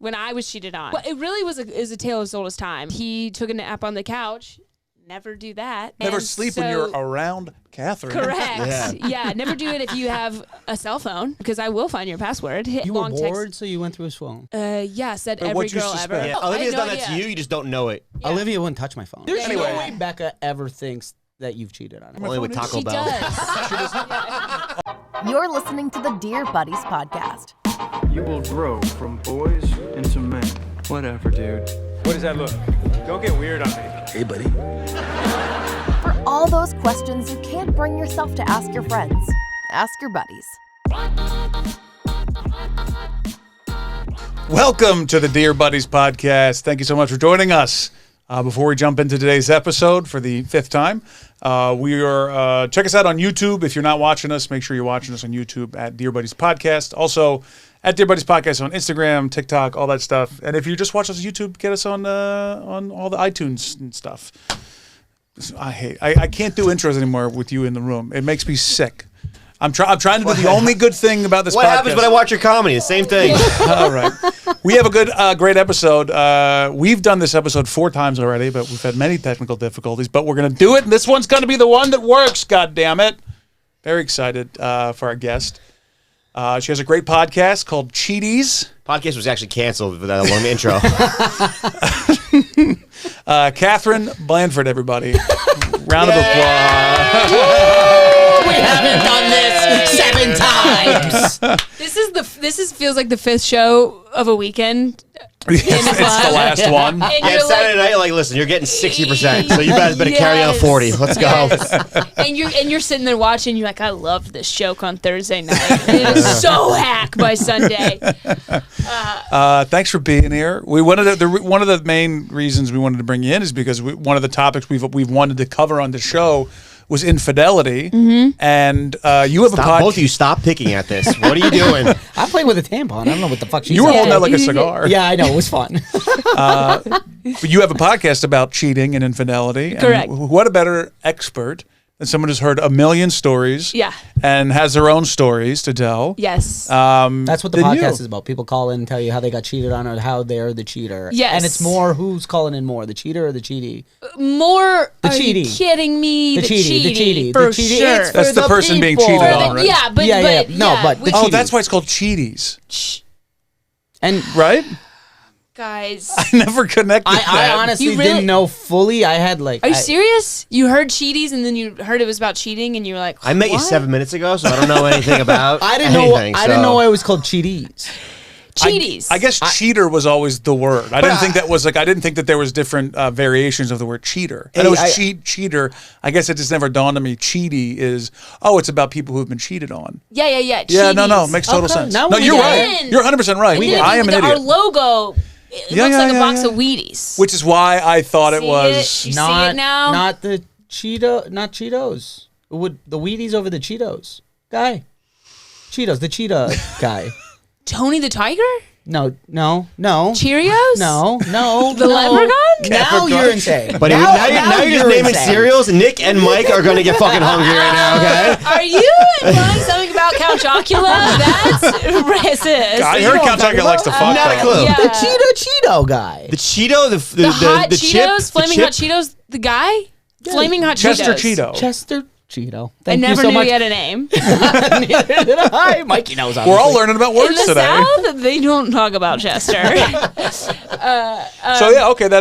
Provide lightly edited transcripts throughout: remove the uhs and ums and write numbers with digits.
when I was cheated on. Well, it really is a tale as old as time. He took a nap on the couch. Never do that. Never sleep when you're around Katherine. Correct. Yeah, never do it if you have a cell phone, because I will find your password. You were bored, so you went through his phone? Yeah, said every girl ever. Yeah, Olivia's done that to you just don't know it. Yeah. Olivia wouldn't touch my phone. There's no way Becca ever thinks that you've cheated on her. Only with Taco Bell. She does. You're listening to the Dear Buddies podcast. You will grow from boys into men. Whatever, dude. What does that look? Don't get weird on me. Hey, buddy. For all those questions you can't bring yourself to ask your friends, ask your buddies. Welcome to the Dear Buddies podcast. Thank you so much for joining us. Before we jump into today's episode for the 5th time, check us out on YouTube. If you're not watching us, make sure you're watching us on YouTube at Dear Buddies Podcast. Also, at Dear Buddies Podcast on Instagram, TikTok, all that stuff. And if you just watch us on YouTube, get us on all the iTunes and stuff. I can't do intros anymore with you in the room. It makes me sick. I'm trying to do the only good thing about this podcast. What happens when I watch your comedy? The same thing. All right. We have a great episode. We've done this episode 4 times already, but we've had many technical difficulties. But we're going to do it, and this one's going to be the one that works, God damn it. Very excited for our guest. She has a great podcast called Cheaties. Podcast was actually canceled with that long intro. Katherine Blanford, everybody. Round of applause. We haven't done this 7 times. This feels like the 5th show of a weekend. It's the last one. Yeah, Saturday night, like, listen, you're getting 60%, so you guys better carry on 40. Let's go. And you're sitting there watching. You're like, I loved this joke on Thursday night. It is so hack by Sunday. Thanks for being here. One of the main reasons we wanted to bring you in is because one of the topics we've wanted to cover on the show was infidelity, and you have a podcast. Both of you, stop picking at this. What are you doing? I'm playing with a tampon. I don't know what the fuck she's You were holding that like a cigar. Yeah, I know. It was fun. But you have a podcast about cheating and infidelity. Correct. And what a better expert than someone who's heard a million stories and has their own stories to tell. Yes. That's what the podcast is about. People call in and tell you how they got cheated on or how they're the cheater. Yes. And it's more who's calling in more, the cheater or the cheatee? More. The are cheatie. You kidding me? The cheatie. For The cheatie. sure. It's That's the person being people. cheated on, right? Yeah, but the Oh, cheaties. that's why it's called Cheaties. And right? Guys, I never connected that. I honestly didn't know fully. I had like. Are you serious? You heard Cheaties and then you heard it was about cheating and you were like, I met you 7 minutes ago, so I don't know anything about I didn't know it was called Cheaties. Cheaties. I guess cheater was always the word. I didn't think that there was different variations of the word cheater. And it was cheater. I guess it just never dawned on me. Cheaty is it's about people who've been cheated on. Yeah. Yeah, Cheaties. no, makes total sense. No, you're right. You're 100% right. I am an idiot. Our logo looks like a box of Wheaties. Which is why I thought it was You see it now? Not the not Cheetos. The Wheaties over the Cheetos guy. Cheetos, the cheetah guy. Tony the Tiger? No. Cheerios? No. The leprechaun? Now you're insane. But now you're just naming cereals. Nick and Mike are going to get fucking hungry right now, okay? Are you implying something about Count Chocula? That's racist. I heard Count Chocula likes to fuck. Not a clue. Yeah. The Cheeto guy. The Cheeto, The hot the Cheetos? chip, Flaming the Hot Cheetos? The guy? Flaming Hot Chester Cheetos. Cheeto. Chester Cheeto. I Thank you never so knew much. he had a name. Neither did I. Mikey knows. We're all learning about words In the today. South, they don't talk about Chester. That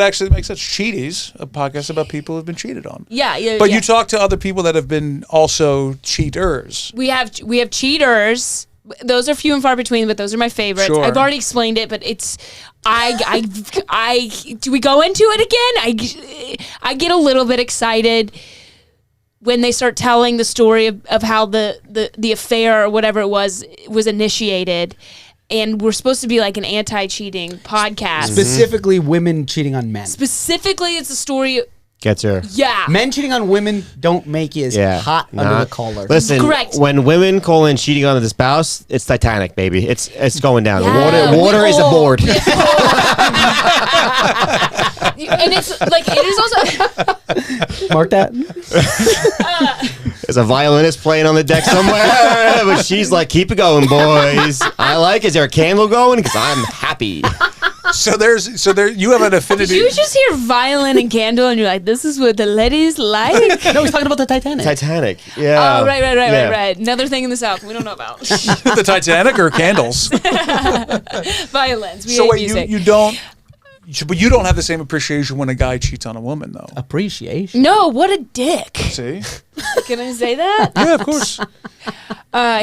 actually makes sense. Cheaties, a podcast about people who've been cheated on. Yeah. But you talk to other people that have been also cheaters. We have cheaters. Those are few and far between, but those are my favorites. Sure. I've already explained it, but it's do we go into it again? I get a little bit excited when they start telling the story of how the affair or whatever it was initiated. And we're supposed to be like an anti-cheating podcast. Specifically, women cheating on men. Specifically, it's a story. Gets her. Yeah. Men cheating on women don't make you as hot under the collar. Listen, Correct. when women call in cheating on the spouse, it's Titanic, baby. It's going down. Yeah, Water is aboard. And it's like, it is also... Mark that. There's a violinist playing on the deck somewhere, but she's like, keep it going, boys. I like it. Is there a candle going? Because I'm happy. there you have an affinity. You just hear violin and candle, and you're like, "This is what the ladies like." No, he's talking about the Titanic. Titanic. Yeah. Oh, right. Yeah. Another thing in the South we don't know about. The Titanic or candles? Violins. We So hate wait, music. you don't. But you don't have the same appreciation when a guy cheats on a woman, though. Appreciation. No, what a dick. See? Can I say that? Yeah, of course.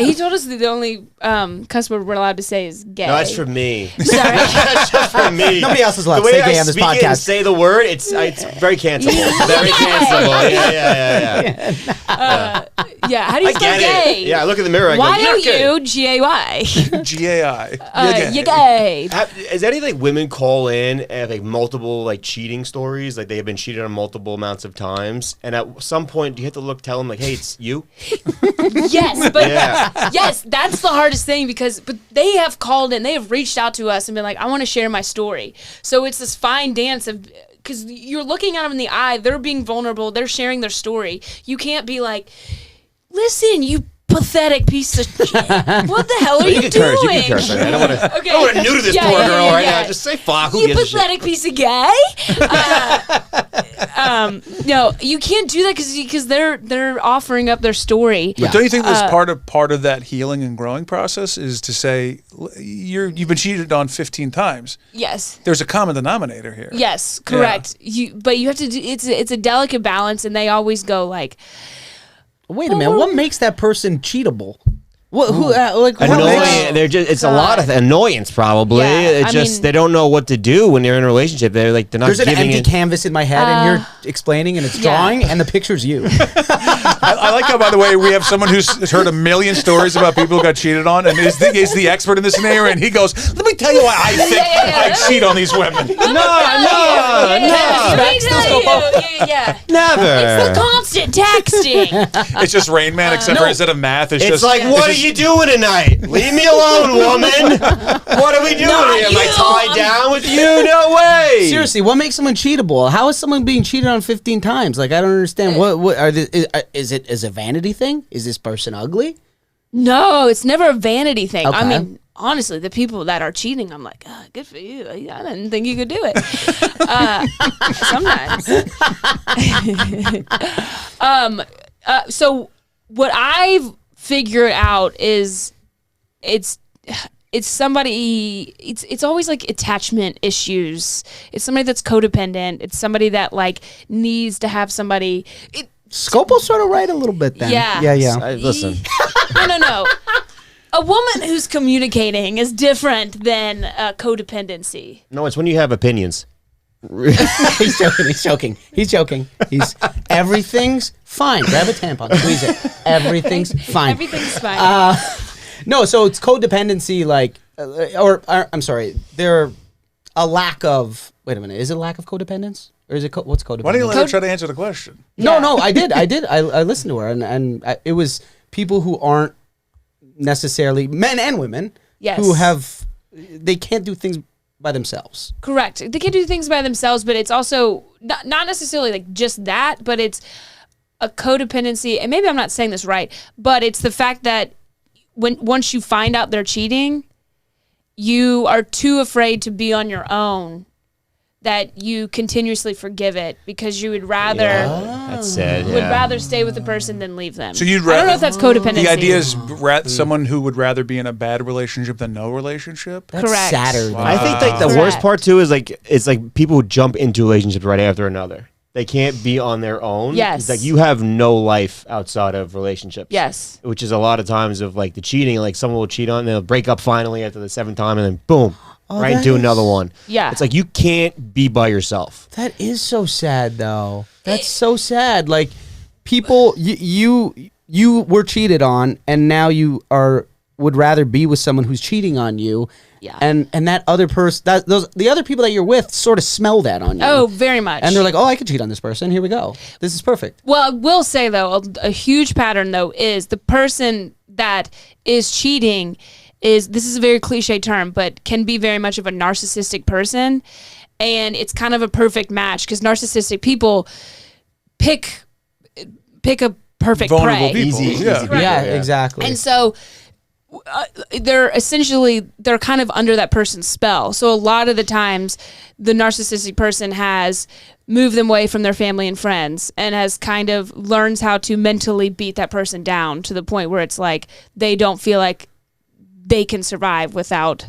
He told us that the only cuss word we're allowed to say is gay. No, that's for me. Sorry. That's just for me. Nobody else is allowed The to way say gay I on this speak it and podcast. say the word, it's very cancelable. Very cancelable. Yeah. Yeah, how do you I spell get gay? it. Yeah, I look in the mirror. I go, you're gay. Y-O-U-G-A-Y. GAI. You're gay. Is any like women call in and have like multiple like cheating stories, like they have been cheated on multiple amounts of times, and at some point do you have to tell them like, hey, it's you? Yes, but Yeah. yes, that's the hardest thing but they have called in, they have reached out to us and been like, I want to share my story. So it's this fine dance of, because you're looking at them in the eye, they're being vulnerable, they're sharing their story. You can't be like, listen, you pathetic piece of shit. What the hell are you can doing? curse. You can curse. I don't want to. Okay. I don't want to neuter this poor girl right now. Just say fuck. Who You gives a shit? pathetic piece of gay. No, you can't do that because they're offering up their story. But don't you think that's part of that healing and growing process is to say you've been cheated on 15 times? Yes. There's a common denominator here. Yes, correct. But you have to do it's a delicate balance, and they always go like, Wait a minute. What makes that person cheatable? What? Who? Like what Annoying. makes- They're just. It's a lot of annoyance, probably. Yeah, It's I just mean- they don't know what to do when you're in a relationship. They're like they're not There's an giving empty it. canvas in my head, and you're explaining, and it's drawing, and the picture's you. I like how, by the way, we have someone who's heard a million stories about people who got cheated on and is the expert in this scenario, and he goes, let me tell you why I think I cheat on these women. Let me tell you. Yeah. Never. It's the constant texting. It's just Rain Man, except for instead of math, it's It's just like, what are you doing tonight? Leave me alone, woman. What are we doing Not here? Am I you. tied down with you? No way. Seriously, what makes someone cheatable? How is someone being cheated on 15 times? Like, I don't understand. What are is it a vanity thing? Is this person ugly? No, it's never a vanity thing. I Okay. mean, honestly, the people that are cheating, I'm like, good for you. I didn't think you could do it. Sometimes. So what I've figured out is it's somebody. It's always like attachment issues. It's somebody that's codependent. It's somebody that like needs to have somebody. Scopo's sort of right a little bit then. Yeah. Yeah. Listen. No. A woman who's communicating is different than codependency. No, it's when you have opinions. He's joking. Everything's fine. Grab a tampon, squeeze it. Everything's fine. Everything's fine. No, so it's codependency, like, I'm sorry, there a lack of. Wait a minute, is it a lack of codependence, or is it what's codependence? Why don't you let her try to answer the question? No, I did. I listened to her, and it was people who aren't necessarily men and women Yes. who they can't do things by themselves. Correct. They can do things by themselves, but it's also not necessarily like just that, but it's a codependency. And maybe I'm not saying this right, but it's the fact that once you find out they're cheating, you are too afraid to be on your own that you continuously forgive it because you would rather That's sad. would rather stay with the person than leave them. So you'd I don't know rather- if that's codependency. The idea is someone who would rather be in a bad relationship than no relationship? That's Correct. sadder. Than I think like the worst Correct. part too is like it's like people who jump into relationships right after another. They can't be on their own. Yes. It's like you have no life outside of relationships. Yes. Which is a lot of times of like the cheating. Like someone will cheat on, they'll break up finally after the 7th time, and then boom, right that into is- another one. Yeah. It's like you can't be by yourself. That is so sad, though. That's so sad. Like people, you were cheated on, and now you would rather be with someone who's cheating on you. Yeah. And that other person, the other people that you're with, sort of smell that on you. Oh, very much. And they're like, oh, I could cheat on this person. Here we go. This is perfect. Well, I will say though, a huge pattern though is the person that is cheating this is a very cliche term, but can be very much of a narcissistic person, and it's kind of a perfect match because narcissistic people pick a perfect Vulnerable prey. people. Easy yeah. people, Yeah, exactly. And so they're kind of under that person's spell. So a lot of the times the narcissistic person has moved them away from their family and friends and has kind of learns how to mentally beat that person down to the point where it's like they don't feel like they can survive without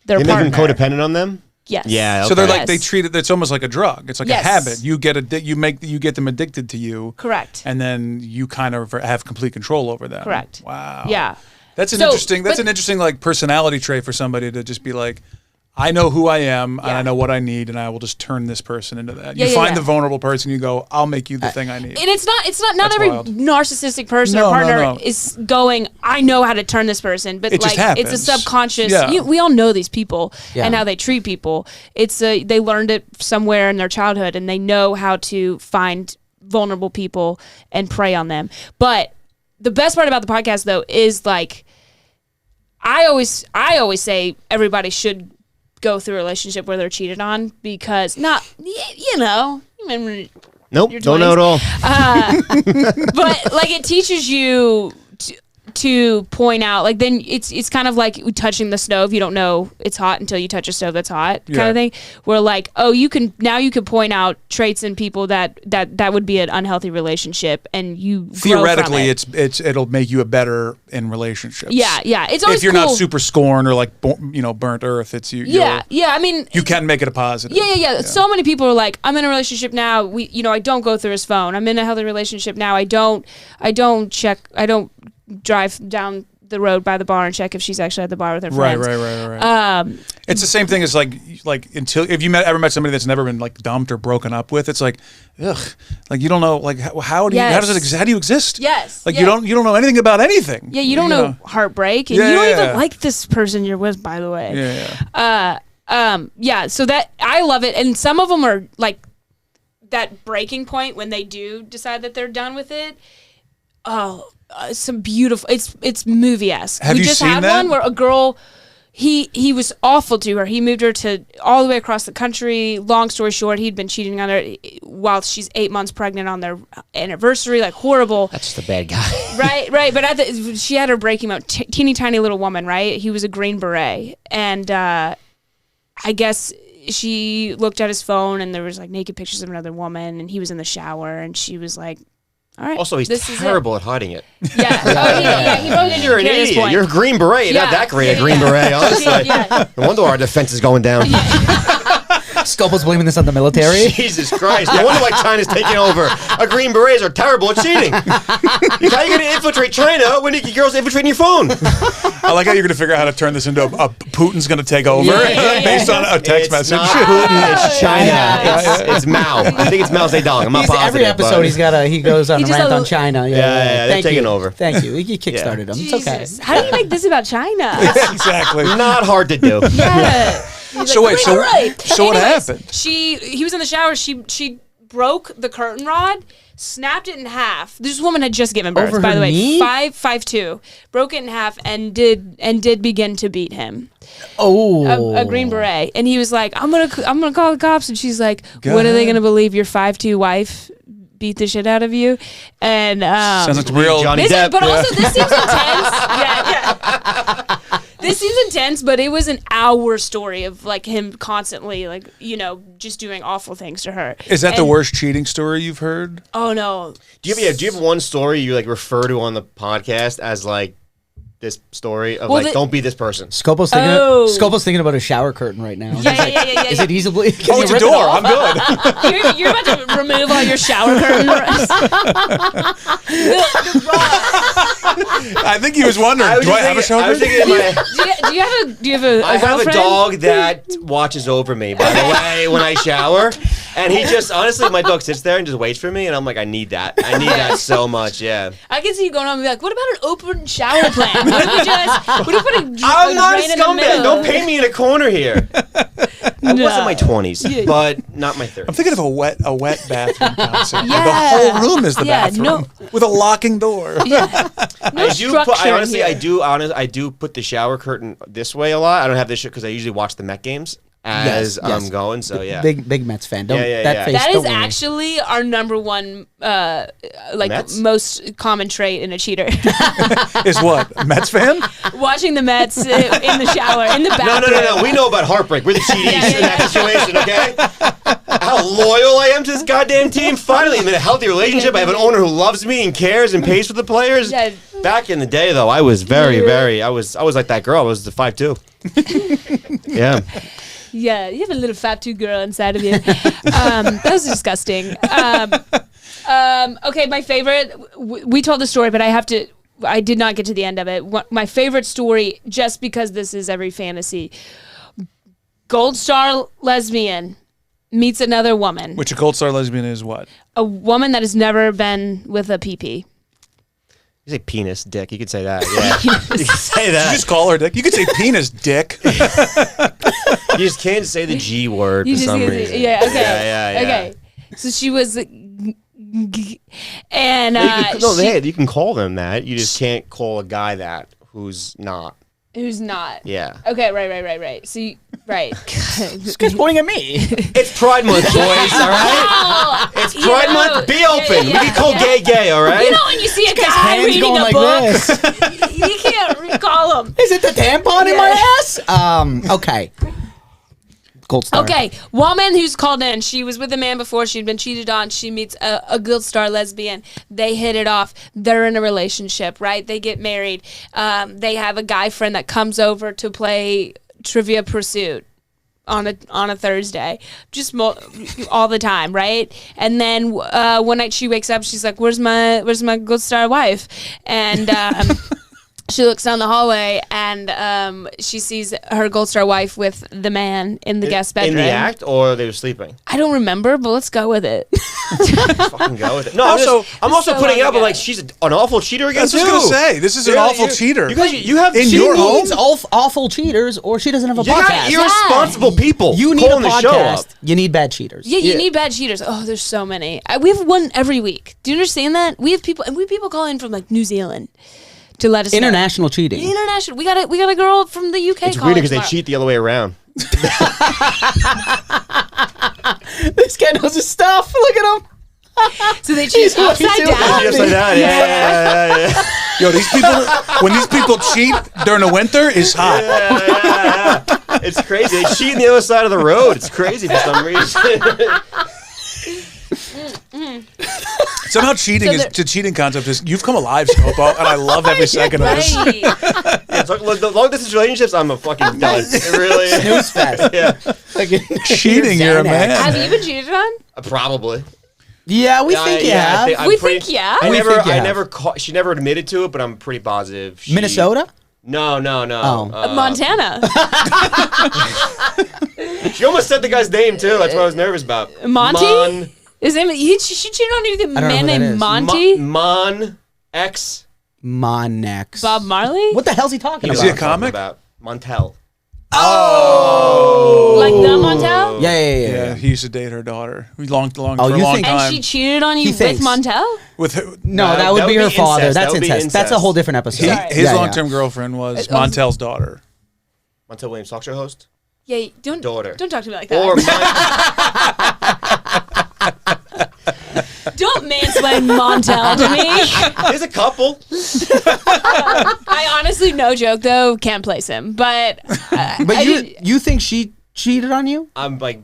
their They partner. make them codependent on them? Yes. Yeah. So they're okay. like they treat it. It's almost like a drug. It's like Yes. a habit. You get you get them addicted to you. Correct. And then you kind of have complete control over them. Correct. Wow. Yeah. That's an So, interesting. That's but- an interesting like personality trait for somebody to just be like, I know who I am and I know what I need, and I will just turn this person into that. Yeah, You yeah, find yeah. the vulnerable person, you go, I'll make you the thing I need. And it's not That's every wild. narcissistic person No, or partner no. is going, I know how to turn this person, but It just like it's a happens. subconscious. Yeah. We all know these people Yeah. and how they treat people. They learned it somewhere in their childhood and they know how to find vulnerable people and prey on them. But the best part about the podcast though is like I always say everybody should go through a relationship where they're cheated on because remember Nope, your don't know 20s. at all. but like it teaches you to point out like then it's kind of like touching the stove. You don't know it's hot until you touch a stove that's hot kind Yeah. of thing, where like you can point out traits in people that would be an unhealthy relationship and you grow Theoretically, from it's it'll make you a better in relationships. yeah it's always If you're cool. not super scorned or like burnt earth, it's you. yeah I mean You can make it a positive. Yeah. So many people are like, I'm in a relationship now. I don't go through his phone. I'm in a healthy relationship now. I don't drive down the road by the bar and check if she's actually at the bar with her Right. friends. It's the same thing as like until if you ever met somebody that's never been like dumped or broken up with, it's like, ugh, like you don't know like how do you exist? Yes. Like Yeah. you don't know anything about anything. Yeah, you don't know heartbreak, and Yeah, you don't yeah. even like this person you're with, by the way. Yeah. So that I love it, and some of them are like that breaking point when they do decide that they're done with it. Oh, some beautiful. It's movie-esque. Have we you just seen had that? one where a girl. He was awful to her. He moved her to all the way across the country. Long story short, he'd been cheating on her while she's 8 months pregnant on their anniversary. Like horrible. That's just a bad guy. Right. But she had her breaking point. Teeny tiny little woman. Right. He was a Green Beret, and I guess she looked at his phone and there was like naked pictures of another woman, and he was in the shower, and she was like, "All right." Also, he's this is it." terrible at hiding it. Yeah. Yeah. He probably didn't You're an care at this idiot. point. You're a Green Beret. You're Yeah. not that great at Yeah, Green yeah. Beret, honestly. Yeah. No wonder our defense is going down. Scopo's blaming this on the military. Jesus Christ. No wonder why China's taking over. Our Green Berets are terrible at cheating. How are you going to infiltrate China when your girl's infiltrating your phone? I like how you're going to figure out how to turn this into a Putin's going to take over Yeah. based on a text It's message. not Putin, it's China. Yeah. It's Mao. I think it's Mao Zedong. I'm not positive. Every episode but he goes on He a just rant a- on China. Yeah, they're Thank taking you. over. Thank you. You kickstarted him. It's okay. Jesus. How do you make this about China? Exactly. not hard to do. Yeah. So wait, so what Anyways, happened? He was in the shower. She broke the curtain rod, snapped it in half. This woman had just given birth, Over by her the way. knee? 5'2", broke it in half and did begin to beat him. Oh, A Green Beret, and he was like, "I'm gonna call the cops," and she's like, "What are they gonna believe? Your 5'2" wife beat the shit out of you?" And Sounds like real. Johnny this, Depp. but also this seems intense. Yeah. This seems intense, but it was an hour story of like him constantly like just doing awful things to her. Is that the And- worst cheating story you've heard? Oh no. Do you have one story you like refer to on the podcast as like this story of Well, like don't be this person? Scopo's thinking about a shower curtain right now. Yeah. Is it easily? Can Oh, you it's a rip it door. off? I'm good. You're about to remove all your shower curtains. I think he was wondering, I was do I just have a thinking- shower? I was thinking in my, Do you have a I have a girlfriend? dog that watches over me, by the way, when I shower. And he just, honestly, my dog sits there and just waits for me. And I'm like, I need that. I need that so much, yeah. I can see you going on and be like, what about an open shower plan? What if we put a I'm not a drain in the scumbag. middle? Don't paint me in a corner here. I was in my 20s, but not my 30s. I'm thinking of a wet bathroom concept. Yeah. The whole room is the Yeah, bathroom with a locking door. No I structure in here. do put the shower curtain this way a lot. I don't have this shit because I usually watch the Met games. as Yes, yes. I'm going. So yeah, Big Mets fan. Don't Yeah. that face. That is don't worry. actually our number one, Mets? most common trait in a cheater. Is what? A Mets fan? Watching the Mets in the shower, in the bathroom. No. We know about heartbreak. We're the Cheaties in that situation, okay? How loyal I am to this goddamn team. Finally, I'm in a healthy relationship. I have an owner who loves me and cares and pays for the players. Yeah. Back in the day, though, I was very. I was like that girl. I was the 5'2". Yeah. Yeah, you have a little fat girl inside of you. That was disgusting. Okay, my favorite. We told the story, but I did not get to the end of it. My favorite story, just because this is every fantasy. Gold star lesbian meets another woman. Which a Gold Star lesbian is what? A woman that has never been with a PP. You say penis, dick. You could say that. Yeah. You could say Did you that. just call her dick? You could say penis, dick. You just can't say the G word for some reason. Yeah, okay. Yeah. Okay. So she was, and You can call them that. You just can't call a guy that who's not. who's not. Yeah. Okay, right. So right. This guy's pointing at me. It's Pride Month, boys, all right? It's Pride Month. Be open. We can call gay, all right? You know when you see a guy hands reading going a like book, this. you can't call him. Is it the tampon in my ass? Okay. Gold star. Okay, woman who's called in. She was with a man before. She'd been cheated on. She meets a Gold Star lesbian. They hit it off. They're in a relationship, right? They get married. They have a guy friend that comes over to play Trivia Pursuit on a Thursday, just all the time, right? And then one night she wakes up. She's like, "Where's my Gold Star wife?" And she looks down the hallway and she sees her Gold Star wife with the man in the guest bedroom. In the act, or they were sleeping? I don't remember, but let's go with it. Fucking go with it. No, I'm also so putting it long up ago. like she's an awful cheater I again, was too. just going to say, this is an awful cheater. You guys, you have In She your home? needs awful cheaters, or she doesn't have a You got podcast. irresponsible people. You need a calling the show up. podcast. You need bad cheaters. Yeah, you need bad cheaters. Oh, there's so many. We have one every week. Do you understand that? We have people, and we have people call in from like New Zealand to let us International cheating. know. International. We got a girl from the UK. It's calling weird because they tomorrow. cheat the other way around. This guy knows his stuff. Look at him. So they cheat what upside he's doing. down. Just like that. Yeah. Yo, these people, when these people cheat during the winter, is hot. It's crazy. They cheat on the other side of the road. It's crazy for some reason. Somehow cheating the cheating concept is, you've come alive, Scopo, and I love every second of this. Right. Yeah, so, look, the long distance relationships, I'm a fucking done. It really is. Snooze fest. Yeah. Cheating, you're a man. Have you been cheated on? Probably. Yeah, we think you have. I'm We think, yeah. We think you have. never she never admitted to it, but I'm pretty positive. Minnesota? No. Oh. Montana. She almost said the guy's name, too. That's what I was nervous about. Monty? His name, she cheated on you with a I don't know man who that named is. Monty? Mon X. Monex. Bob Marley? What the hell's he talking Is about? he a comic? About Montel. Like the Montel? Yeah, he used to date her daughter. We long for a you long think- time. And she cheated on you He with thinks. Montel? With who? No, That that would would be be her father. incest. That's That would be incest. That's a incest. whole different episode. Sorry. his Yeah, long-term girlfriend was Oh. Montel's daughter. Montel Williams, talk show host. Yeah, don't Daughter. Don't talk to me like that. Or Don't mansplain Montel to me. there's a couple. I honestly, no joke though, can't place him. But But you think she cheated on you? I'm like,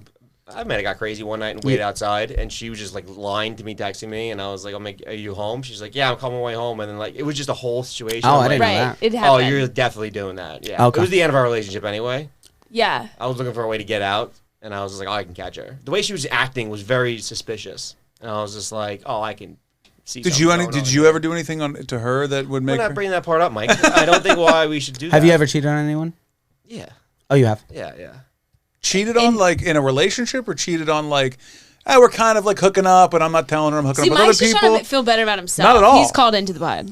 I might have got crazy one night and waited outside, and she was just like lying to me, texting me, and I was like, "I'm like, are you home?" She's like, "Yeah, I'm coming my way home," and then like it was just a whole situation. Oh, I'm I like, didn't know right, that. it Oh, happened. you're definitely doing that. Yeah. Okay. It was the end of our relationship anyway. Yeah. I was looking for a way to get out, and I was just like, "Oh, I can catch her." The way she was acting was very suspicious, and I was just like, "Oh, I can see." Did something you going on ever do anything to her that would here." make We're her? not bringing that part up, Mike. I don't think why we should do that. Have you ever cheated on anyone? Yeah. Oh, you have. Yeah. Cheated on like in a relationship, or cheated on like, we're kind of like hooking up, and I'm not telling her I'm hooking See, up with other Mike's just people. trying to feel better about himself. Not at all. He's called into the pod.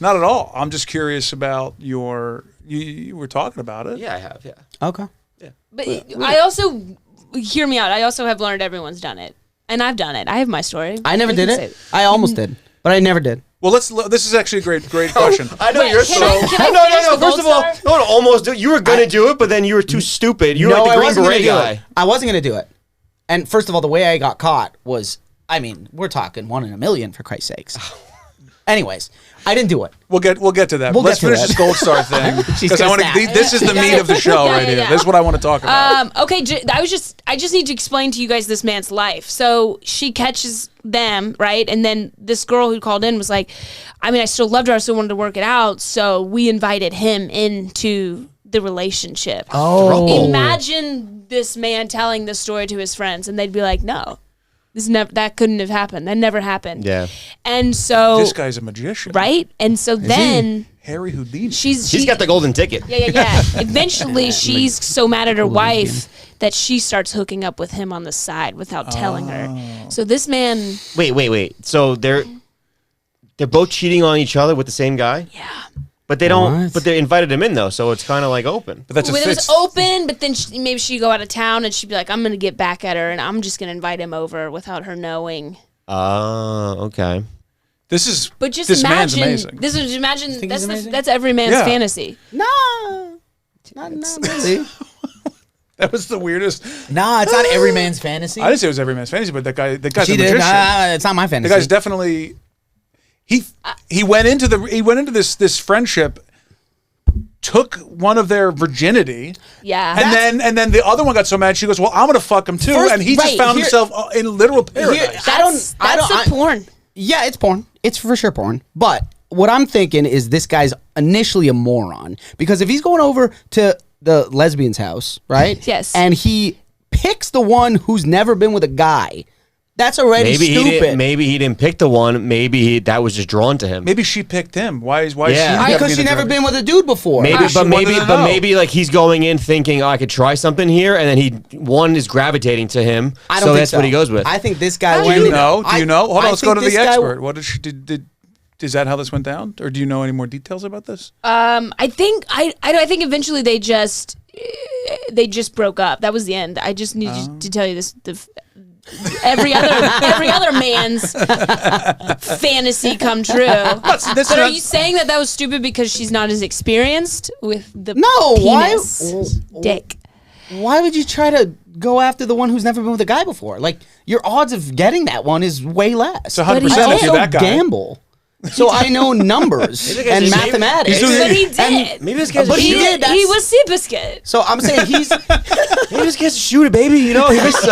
Not at all. I'm just curious about your. You were talking about it. Yeah, I have. Yeah. Okay. But I also, hear me out, I also have learned everyone's done it. And I've done it. I have my story. I never You did can it. say I almost did, but I never did. Well, this is actually a great question. I know Wait, you're can so. I finish No. the First Gold of all, Star? no, almost do. You were gonna do it, but then you were too stupid. You were like the Green Beret guy. I wasn't gonna do it. And first of all, the way I got caught was, I mean, we're talking 1 in a million for Christ's sakes. Anyways, I didn't do it. We'll get to that. We'll Let's get to finish that. this Gold Star thing She's because I gonna want snap. to. This is the meat of the show Yeah, right yeah, here. yeah. This is what I want to talk about. Okay, I just need to explain to you guys this man's life. So she catches them, right? And then this girl who called in was like, I mean, I still loved her. I still wanted to work it out. So we invited him into the relationship. Oh. Imagine this man telling this story to his friends and they'd be like, no, that couldn't have happened. That never happened. Yeah. And so. This guy's a magician, Right? And so then. Harry Houdini. She's got the golden ticket. Yeah. Eventually, she's so mad at her wife that she starts hooking up with him on the side without telling her. So this man, Wait. So they're both cheating on each other with the same guy? yeah. But they don't. What? But they invited him in though, so it's kind of like open. But that's Well, it was it's- open, but then maybe she'd go out of town and she'd be like, I'm going to get back at her and I'm just going to invite him over without her knowing. Oh, okay. This is. But just this imagine, man's amazing. think he's amazing? that's every man's Yeah. fantasy. No. Not really. That was the weirdest. Nah, it's not every man's fantasy. I didn't say it was every man's fantasy, but that guy's She a did. magician. It's not my The fantasy. guy's definitely. He went into this friendship, took one of their virginity. Yeah. And then the other one got so mad she goes, "Well, I'm gonna fuck him too," First- and he just right, found here- himself in literal paradise. that's a porn. Yeah, it's porn. It's for sure porn. But what I'm thinking is this guy's initially a moron because if he's going over to the lesbian's house, right? Yes. And he picks the one who's never been with a guy, that's already stupid. Maybe he didn't pick the one. Maybe that was just drawn to him. Maybe she picked him. Why is Yeah. she? Because she never been with a dude before. Maybe, she wanted to know. maybe like he's going in thinking, oh, I could try something here, and then one is gravitating to him. I don't so think that's what he goes with. I think this guy Do went you in- know? Do you know? Hold on, I let's go to think the this guy- expert. What did she did? Is that how this went down, or do you know any more details about this? I think eventually they just broke up. That was the end. I just need to tell you this. Every other man's fantasy come true. But are you saying that was stupid because she's not as experienced with the penis dick? Why would you try to go after the one who's never been with a guy before? Like your odds of getting that one is way less. So 100% he if did. you're that guy. Gamble. So I know numbers Maybe and he's- mathematics. But he did. Maybe this guy's But a he shooter. did. He That's- was Seabiscuit. So I'm saying he's Maybe this guy's a shooter, baby. You know, he misses.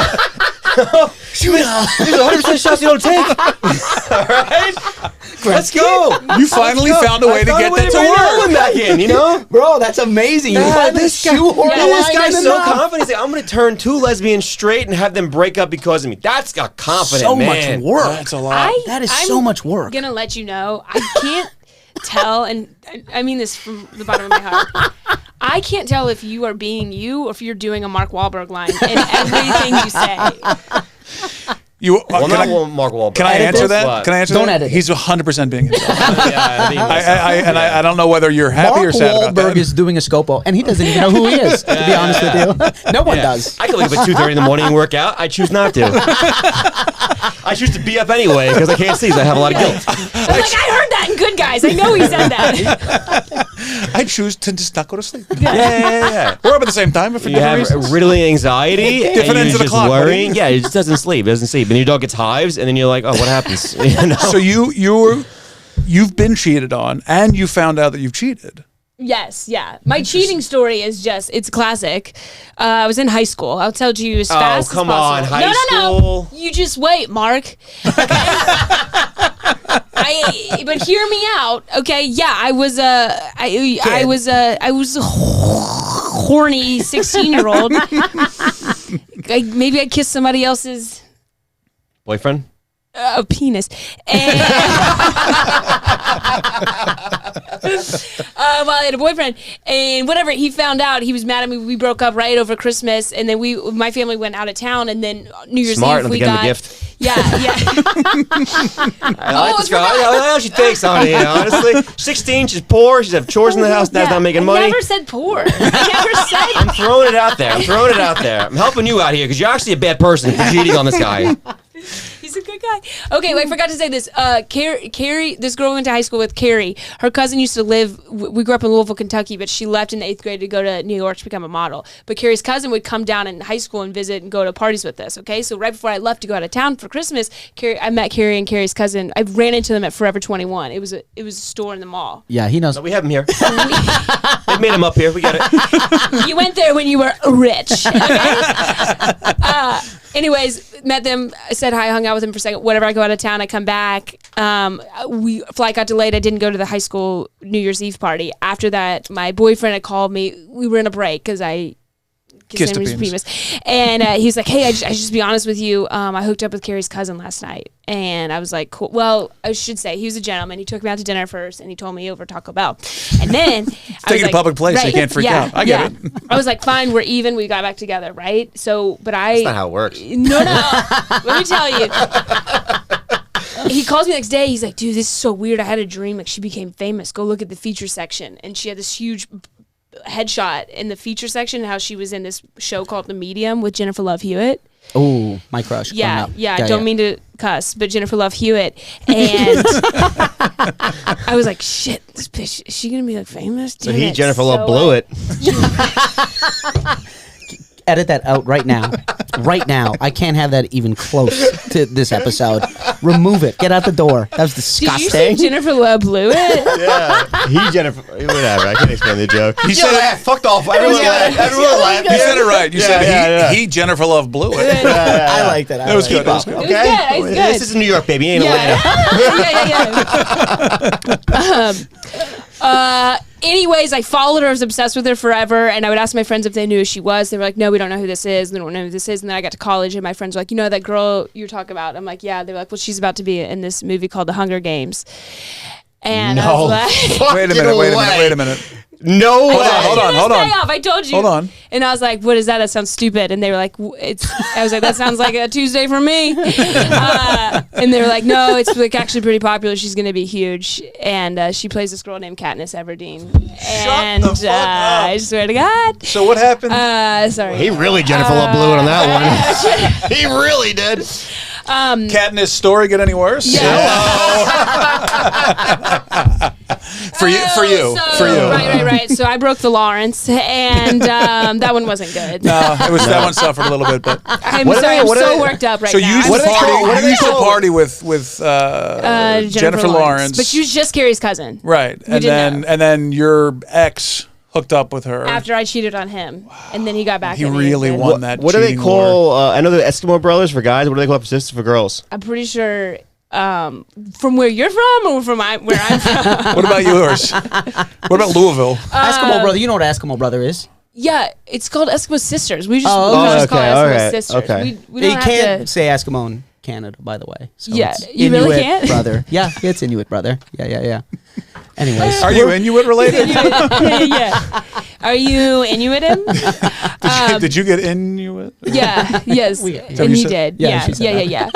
Shooter. There's 100% shots you don't take. All right, let's go. You finally found a way to get that to work. back in. You know. bro. That's amazing. You finally shoehorned the This line guy's in so enough. confident. He's like, I'm going to turn 2 lesbians straight and have them break up because of me. That's got confident, So man. much work. That's a lot. That is I'm so much work. Gonna let you know. I can't tell, and I mean this from the bottom of my heart. I can't tell if you are being you or if you're doing a Mark Wahlberg line in everything you say. You Well, can not I, Mark Wahlberg. can I Edit answer this? that? What? Can I answer Don't that? edit it. He's 100% being himself. Yeah, I don't know whether you're happy Mark or sad about Wahlberg that. is doing a Scopo, and he doesn't even know who he is. To be honest with you, no one does. I can wake up at 2:30 in the morning and work out. I choose not to. I choose to be up anyway because I can't sleep. I have a lot of guilt. I'm like, I heard that in Good Guys. I know he said that. I choose to just not go to sleep. Yeah. We're up at the same time for You different have reasons. riddling anxiety, Different and ends you're of the just clock, buddy. worrying. Yeah, it just doesn't sleep. It doesn't sleep, and your dog gets hives, and then you're like, oh, what happens? You know? So you've been cheated on, and you found out that you've cheated. Yes, yeah. My cheating story is it's classic. I was in high school. I'll tell you as fast come as possible. on, high school. No. You just wait, Mark. But hear me out, okay? Yeah, I was a horny 16-year-old. Maybe I kissed somebody else's Boyfriend? penis. And well, I had a boyfriend, and whatever, he found out. He was mad at me. We broke up right over Christmas, and then my family went out of town, and then New Year's Smart, Eve not we to get him got a gift. Yeah. I like this girl. I know how she takes on it, honestly. 16, she's poor. She's have chores in the house. Dad's not making money. I never said poor. I never said. I'm throwing it out there. I'm helping you out here because you're actually a bad person for cheating on this guy. He's a good guy. Okay, wait, I forgot to say this. Carrie, this girl went to high school with Carrie. Her cousin used to live, we grew up in Louisville, Kentucky, but she left in the 8th grade to go to New York to become a model. But Carrie's cousin would come down in high school and visit and go to parties with us, okay? So right before I left to go out of town for Christmas, I met Carrie and Carrie's cousin. I ran into them at Forever 21. It was a store in the mall. Yeah, he knows. No, we have him here. They made him up here. We got it. You went there when you were rich, okay? Anyways, met them, said hi, hung out with them for a second. Whatever, I go out of town, I come back. Flight got delayed. I didn't go to the high school New Year's Eve party. After that, my boyfriend had called me. We were in a break because I kissed his penis. And he's like, hey, I just be honest with you. I hooked up with Carrie's cousin last night. And I was like, cool. Well, I should say, he was a gentleman. He took me out to dinner first, and he told me over Taco Bell. And then Take it to public place. Right, you can't freak out. I get it. I was like, fine, we're even. We got back together, right? So, but That's not how it works. No. Let me tell you. He calls me the next day. He's like, dude, this is so weird. I had a dream. Like, she became famous. Go look at the feature section. And she had this huge headshot in the feature section, how she was in this show called The Medium with Jennifer Love Hewitt. Oh, my crush. Yeah. I don't mean to cuss, but Jennifer Love Hewitt. And I was like, shit, this bitch, is she going to be like famous? So Jennifer Love blew it. Edit that out right now. Right now. I can't have that even close to this episode. Remove it. Get out the door. That was disgusting. Did you say Jennifer Love blew it? Yeah. Jennifer. Whatever. I can't explain the joke. You said it. Fucked off. Everyone laughed. You said it right. You said he Jennifer Love blew it. I liked it. That was good. That was good. Okay. It was good. This is New York, baby. Ain't Atlanta. Anyways, I followed her. I was obsessed with her forever. And I would ask my friends if they knew who she was. They were like, no, we don't know who this is. And they don't know who this is. And then I got to college, and my friends were like, you know that girl you're talking about? I'm like, yeah. They were like, well, she's about to be in this movie called The Hunger Games. And I was like, Wait a minute. No way. Hold on. I told you. Hold on. And I was like, what is that? That sounds stupid. And they were like, I was like, that sounds like a Tuesday for me. And they were like, no, it's like actually pretty popular. She's going to be huge. And she plays this girl named Katniss Everdeen. Shut the fuck up. I swear to God. So what happened? Sorry. He really Jennifer Love blew it on that one. He really did. Katniss' story get any worse? Yeah. For you. Right. So I broke the Lawrence, and that one wasn't good. No, that one suffered a little bit, but I'm sorry. I'm so worked up right so now. you used to party with Jennifer Lawrence, but she was just Carrie's cousin. Right, and then your ex hooked up with her after I cheated on him, and then he got back. He really won that. What do they call? I know the Eskimo brothers for guys. What do they call sisters for girls? I'm pretty sure. From where you're from, or from where I'm from? What about yours? What about Louisville? Eskimo brother. You know what Eskimo brother is? Yeah, it's called Eskimo sisters. We just, okay. call it Eskimo sisters. Okay. We don't you have can't to say Eskimo in Canada, by the way. So yeah, it's you Inuit really can't, brother. Yeah, it's Inuit brother. Yeah. Anyways, Are you Inuit related? yeah. Are you Inuit him? Did you get Inuit? Yeah. Yes. And he did. Yeah.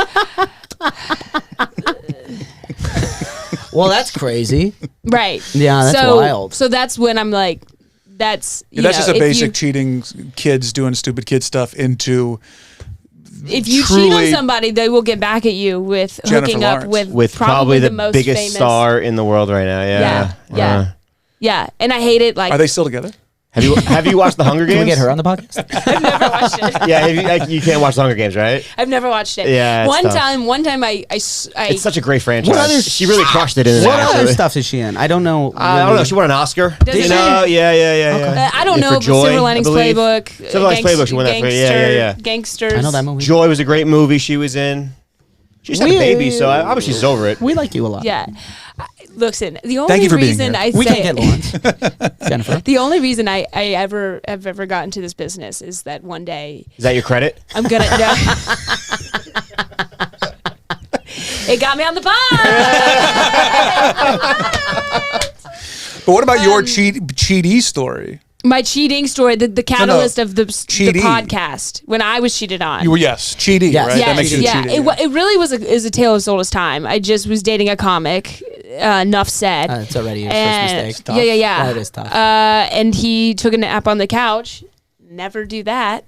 Well, that's crazy. Right. Yeah, that's wild. So that's when I'm like, that's just a basic cheating kids doing stupid kid stuff into. If you cheat on somebody, they will get back at you with hooking up with probably the most biggest famous star in the world right now. Yeah. And I hate it. Like, are they still together? Have you watched The Hunger Games? Can we get her on the podcast? I've never watched it. Yeah, you can't watch The Hunger Games, right? I've never watched it. Yeah, one time I it's such a great franchise. What other- she really crushed it in it. What other stuff is she in? I don't know. I don't know. She won an Oscar. Does she? Yeah. I don't know. For But Joy, Silver Linings I believe. Playbook. Silver Linings Playbook. She won that for. Yeah. Gangsters. I know that movie. Joy was a great movie she was in. She just had a baby, so obviously she's over it. We like you a lot. Yeah. Listen, the Thank only you for being reason here. I We say can get Lawrence. Jennifer. the only reason I have ever gotten to this business is that one day Is that your credit? I'm gonna. It got me on the pod. But what about your Cheaties story? My cheating story, the catalyst of the Cheaty. podcast when I was cheated on. You were cheating, Yes. right? Yes, That makes you cheating. It really is a tale as old as time. I just was dating a comic. Enough said. It's already your first mistake. Yeah. That is tough. And he took a nap on the couch. never do that.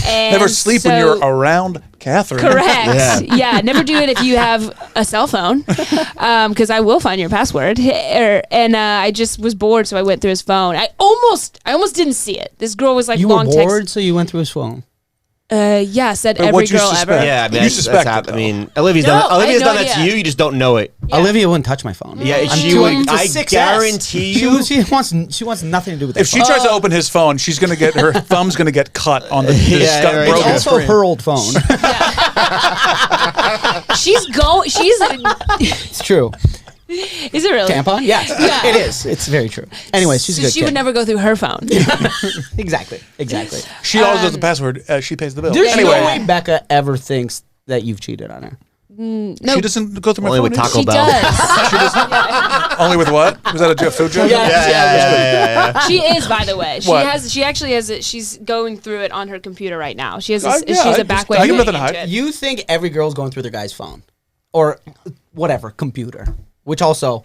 And Never sleep when you're around Catherine. Correct. Yeah, never do it if you have a cell phone, because I will find your password. And I just was bored, so I went through his phone. I almost didn't see it. This girl was like You long were bored, text. so you went through his phone. Yeah, said But every what'd you girl suspect? ever. Yeah, I mean, You that's suspect it, happened. I though. mean, Olivia's No, done I had done no that to idea. you. You just don't know it. Yeah. Olivia wouldn't touch my phone. Yeah, I'm she too- would. it's a I 6S. guarantee you. She wants nothing to do with that. If she tries to open his phone, she's gonna get her thumb's gonna get cut on the Yeah, right. it's broken also screen. her old phone. She's It's true. Is it really? Tampon? Yes. Yeah. It is. It's very true. Anyways, she's a So good she kid. would never go through her phone. Exactly. She always knows the password. She pays the bill. There's Anyway, no way Becca ever thinks that you've cheated on her. No, she doesn't go through my Only phone. with Taco she Bell. does. Only with what? Was that a food joke? Yeah. She is, by the way. What? She actually has it. She's going through it on her computer right now. She has. Yeah, She has I a back just- way. I of give getting nothing to into hide. it. You think every girl's going through their guy's phone or whatever computer, which also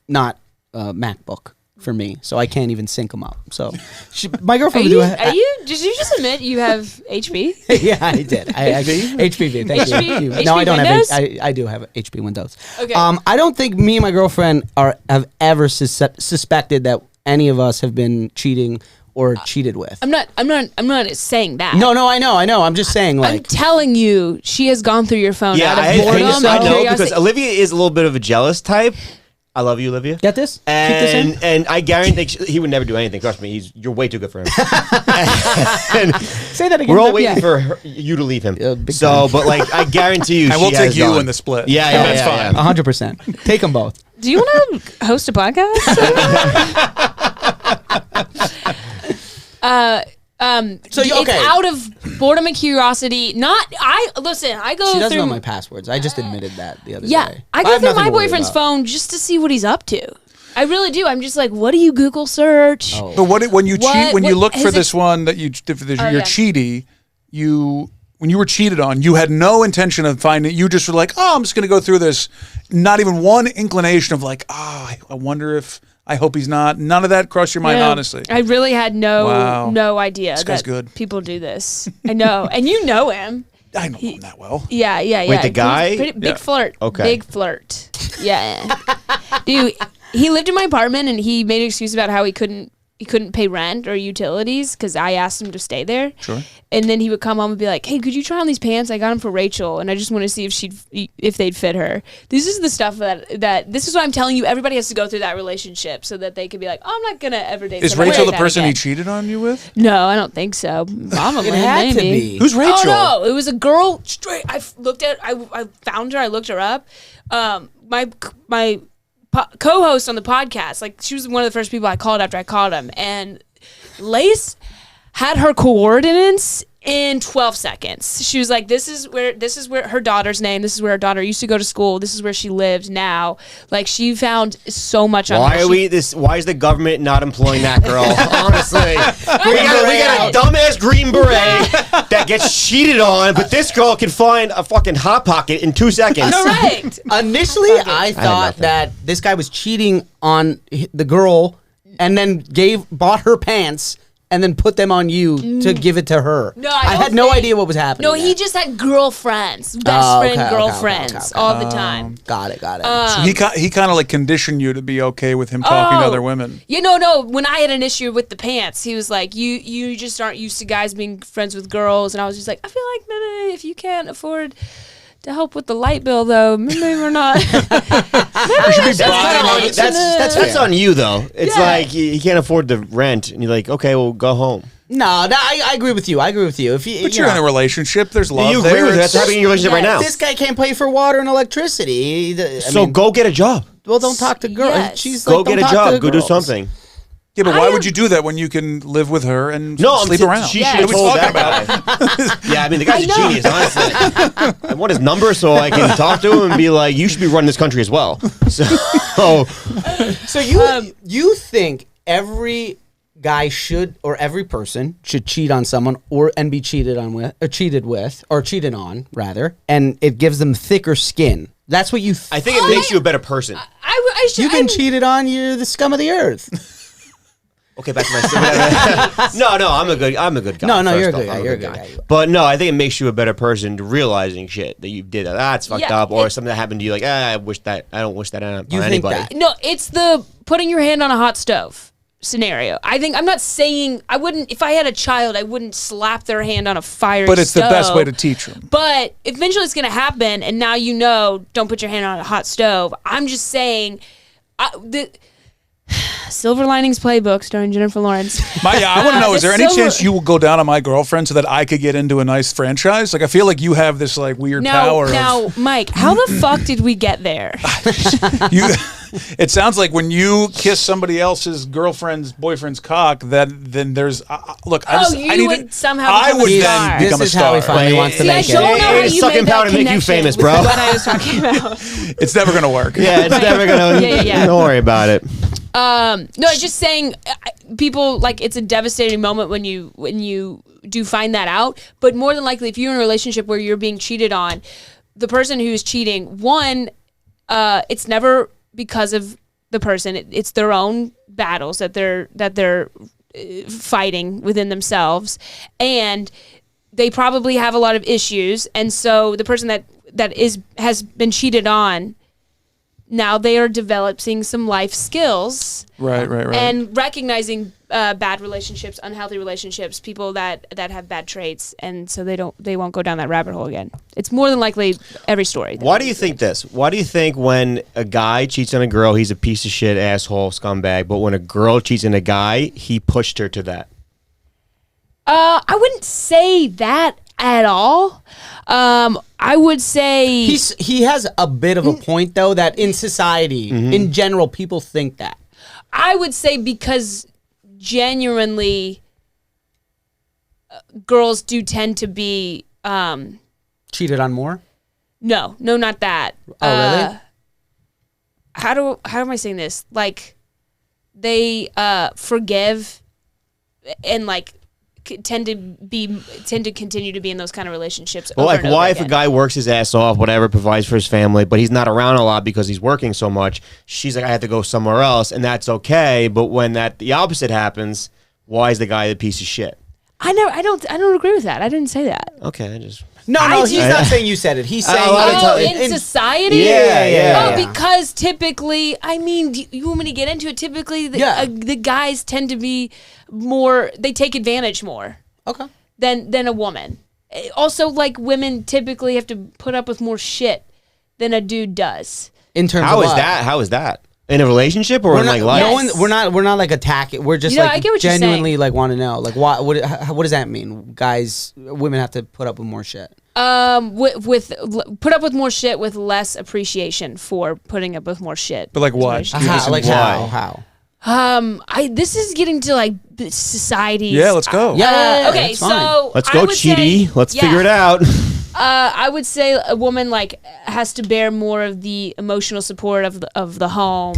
not MacBook for me, so I can't even sync them up. So my Are girlfriend you? would do. Are you? Did you just admit you have HP? Yeah, I did. HPV. Thank you. HP No, I don't Windows? have. I do have HP Windows. Okay. I don't think me and my girlfriend have ever suspected that any of us have been cheating or cheated with. I'm not saying that. No, I know. I'm just saying, I'm like, telling you, she has gone through your phone Yeah, out of I boredom know and because curiosity. Olivia is a little bit of a jealous type. I love you, Olivia. get this? Keep this in? And I guarantee he would never do anything. Trust me, you're way too good for him. And Say that again. we're all Yeah. waiting for you to leave him. big So, time. but like, I guarantee you, And we'll she take has you gone. in the split. Yeah, That's yeah, fine. 100%. Take them both. Do you want to host a podcast? So it's out of boredom and curiosity. I go She doesn't through. know my passwords. I just admitted that the other Yeah, day. I go have through nothing my to worry boyfriend's about. phone just to see what he's up to. I really do. I'm just like, what do you Google search? Oh. But when you cheat, when you look for his this ex- one that you're yeah. cheaty, when you were cheated on, you had no intention of finding. You just were like, oh, I'm just going to go through this. Not even one inclination of like, I wonder if. I hope he's not. None of that crossed your mind, Yeah. honestly. I really had Wow. no idea This guy's that good. people do this. I know, and you know him. I know him that well. Yeah. Wait, the guy? He's big Yeah. flirt. Okay. Big flirt. Yeah. Dude, he lived in my apartment and he made an excuse about how he couldn't pay rent or utilities because I asked him to stay there. Sure. And then he would come home and be like, "Hey, could you try on these pants? I got them for Rachel, and I just want to see if they'd fit her." This is the stuff that this is what I'm telling you. Everybody has to go through that relationship so that they could be like, "Oh, I'm not gonna ever date." Is somebody Rachel like the that person he again." cheated on you with? No, I don't think so. Probably, It had to maybe. be. Who's Rachel? Oh no, it was a girl. Straight. I found her. I looked her up. My co-host on the podcast, like she was one of the first people I called after I called him, and Lace had her coordinates in 12 seconds. She was like, this is where her daughter's name, this is where her daughter used to go to school, this is where she lived now. Like, she found so much on her. Why is the government not employing that girl? Honestly. we got a dumbass green beret that gets cheated on, but this girl can find a fucking hot pocket in 2 seconds. Correct. Initially, I thought nothing. that this guy was cheating on the girl and then bought her pants and then put them on you to give it to her. No, I had no idea what was happening. No, he there. just had girlfriends, best Oh, friend, okay, girlfriends, okay. all the time. Got it. So he kind of like conditioned you to be okay with him talking to other women. Yeah, no. When I had an issue with the pants, he was like, "You just aren't used to guys being friends with girls," and I was just like, "I feel like maybe if you can't afford to help with the light bill, though, maybe we're not." That's on you though. It's Yeah. like he can't afford the rent, and you're like, okay, well, go home. No, I agree with you. If you, But you're in a relationship. There's love you agree there. with it. That's It's- happening in your relationship right now. This guy can't pay for water and electricity. So go get a job. Well, don't talk to girls. Yes. She's Go like, get a don't talk to job. Go do girls. something. Yeah, but why would you do that when you can live with her and sleep around? She Yeah. should have What are we told talking that guy. Yeah, I mean, the guy's a know. genius, honestly. I want his number so I can talk to him and be like, you should be running this country as well. So You think every guy should, or every person should cheat on someone and be cheated on or cheated on rather, and it gives them thicker skin. That's what you. I think it makes you a better person. I should. You've been cheated on. You're the scum of the earth. Okay, back to my No, I'm a good guy. No, first you're a off. good guy. I'm You're a good guy. But no, I think it makes you a better person to realizing shit that you did. That's fucked Yeah, up, or something that happened to you. Like, I don't wish that on You think anybody. that? No, it's the putting your hand on a hot stove scenario. I'm not saying I wouldn't. If I had a child, I wouldn't slap their hand on a fire. But it's the best way to teach them. But eventually, it's going to happen, and now don't put your hand on a hot stove. I'm just saying, the Silver Linings Playbook starring Jennifer Lawrence. I want to know: is there any chance you will go down on my girlfriend so that I could get into a nice franchise? Like, I feel like you have this like weird power. Now, Mike, how the fuck did we get there? It sounds like when you kiss somebody else's girlfriend's boyfriend's cock, then there's look. You would somehow I become would a then star. become This is a how he star. finally wants to See, I make don't it. know how It's you sucking made that power to make you connection famous, with bro. what I was talking about. It's never gonna work. Yeah, it's never gonna. Yeah. Don't worry about it. No, it's just saying people like it's a devastating moment when you do find that out. But more than likely, if you're in a relationship where you're being cheated on, the person who's cheating, it's never because of the person. It's their own battles that they're fighting within themselves, and they probably have a lot of issues. And so the person that has been cheated on, now they are developing some life skills, Right. and recognizing bad relationships, unhealthy relationships, people that have bad traits, and so they won't go down that rabbit hole again. It's more than likely every story. Why do you think this? Why do you think when a guy cheats on a girl, he's a piece of shit, asshole, scumbag, but when a girl cheats on a guy, he pushed her to that? I wouldn't say that at all. I would say He has a bit of a point though that in society, in general, people think that. I would say because genuinely girls do tend to be Cheated on more? no, not that. Oh, really? How am I saying this? Like they forgive and like tend to continue to be in those kind of relationships. Well, over like, and over why if a again. guy works his ass off, whatever, provides for his family, but he's not around a lot because he's working so much, she's like, I have to go somewhere else, and that's okay. But when the opposite happens, why is the guy a piece of shit? I don't agree with that. I didn't say that. Okay, I just... No, he's not saying you said it. He's saying In society? Yeah. Because typically, I mean, you want me to get into it? Typically, the guys tend to be more, they take advantage more Okay. than a woman. Also, like, women typically have to put up with more shit than a dude does. In terms How of is what? that? How is that? In a relationship or We're in not, like life? no one, we're not like attacking. We're just You know, I like get what you're genuinely saying. like want to know like what does that mean? Women have to put up with more shit. With put up with more shit with less appreciation for putting up with more shit. But like what? Is what I should Give me How, some- like why? how? this is getting to like society. Yeah, let's go. Yeah. Okay, that's fine. so Let's I go, would say- Cheaty. Let's yeah. figure it out. I would say a woman like has to bear more of the emotional support of the home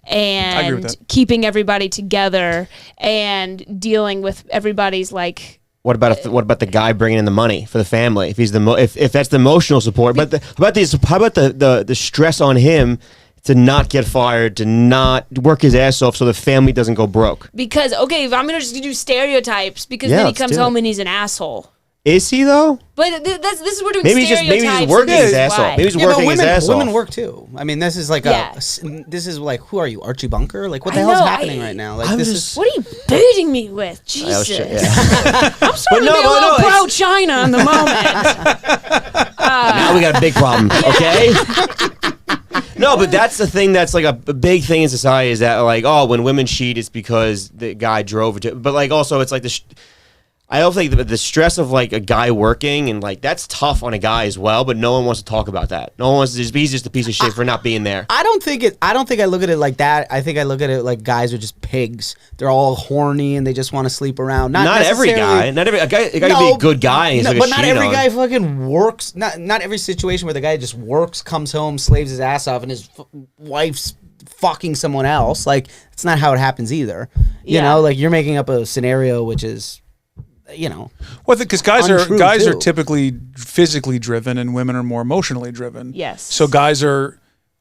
agree with and that. keeping everybody together and dealing with everybody's like. What about the guy bringing in the money for the family? If he's if that's the emotional support, but how about the stress on him to not get fired, to not work his ass off, so the family doesn't go broke? Because okay, if I'm gonna just do stereotypes, because Yeah, then he let's comes do home it. and he's an asshole. Is he though? But this is we're doing Maybe stereotypes. he's working and his this is ass why. off. Maybe he's Yeah, but working his ass women off. work too. I mean, this is like Yeah. this is like who are you, Archie Bunker? Like what the I hell's know, happening right now? Like I'm this just- is What are you baiting me with? Oh, Jesus. shit, yeah. I'm starting no, to be a but little no, pro China in the moment. Now we got a big problem, okay? No, but that's the thing that's like a big thing in society is that like, oh, when women cheat, it's because the guy drove it to. But like also, it's like I don't think the stress of like a guy working and like that's tough on a guy as well. But no one wants to talk about that. No one wants to he's just a piece of shit for not being there. I don't think I look at it like that. I think I look at it like guys are just pigs. They're all horny and they just want to sleep around. Not every guy. Not every a guy can be a good guy. And he's like but a not cheat every on. guy fucking works. Not every situation where the guy just works, comes home, slaves his ass off, and his wife's fucking someone else. Like it's not how it happens either. You Yeah. know, like you're making up a scenario which is, you know, Well, because guys Untrue, are too. typically physically driven, and women are more emotionally driven. Yes. So guys are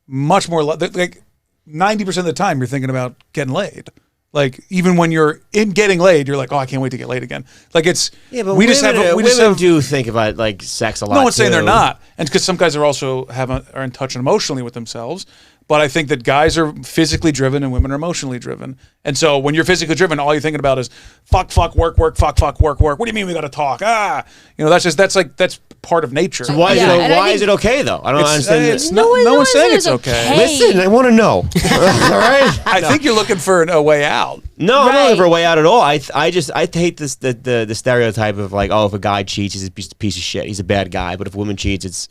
much more like 90% of the time you're thinking about getting laid. Like even when you're in getting laid, you're like, oh, I can't wait to get laid again. Like it's but we just women do think about like sex a lot. No one's saying they're too. not, and because some guys are also are in touch emotionally with themselves. But I think that guys are physically driven and women are emotionally driven. And so when you're physically driven, all you're thinking about is fuck, work, fuck, work. What do you mean we got to talk? That's part of nature. So why is it okay though? I don't understand. No one's saying it's okay. Listen, I want to know. All right. I think you're looking for a way out. No, I'm not looking for a way out at all. I hate this the stereotype of like, oh, if a guy cheats, he's a piece of shit. He's a bad guy. But if a woman cheats, it's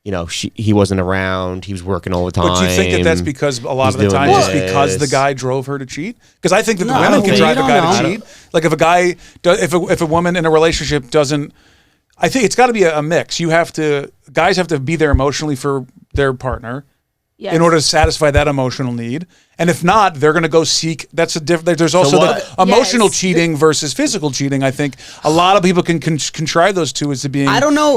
he wasn't around. He was working all the time. But do you think that that's because a lot of the time it's because the guy drove her to cheat? Because I think that the women can drive a guy to cheat. Like if a guy, if a woman in a relationship doesn't, I think it's got to be a mix. Guys have to be there emotionally for their partner in order to satisfy that emotional need. And if not, they're going to go seek. That's a different. There's also the emotional cheating versus physical cheating. I think a lot of people can contrive those two as to being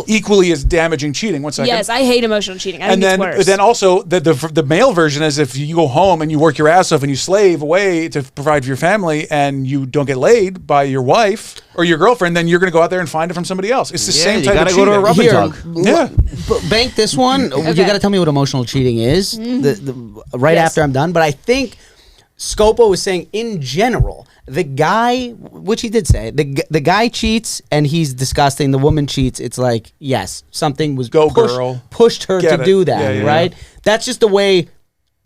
equally as damaging cheating. 1 second. Yes, I hate emotional cheating. I think it's worse. Then also the male version is if you go home and you work your ass off and you slave away to provide for your family and you don't get laid by your wife or your girlfriend, then you're going to go out there and find it from somebody else. It's the same type of cheating. You got to go to a rub and tug. Yeah. Bank this one. You got to tell me what emotional cheating is after I'm done. But I think Scopo was saying in general, the guy, which he did say, the guy cheats and he's disgusting. The woman cheats. It's like, yes, something was pushed her to do that, right? Yeah. That's just the way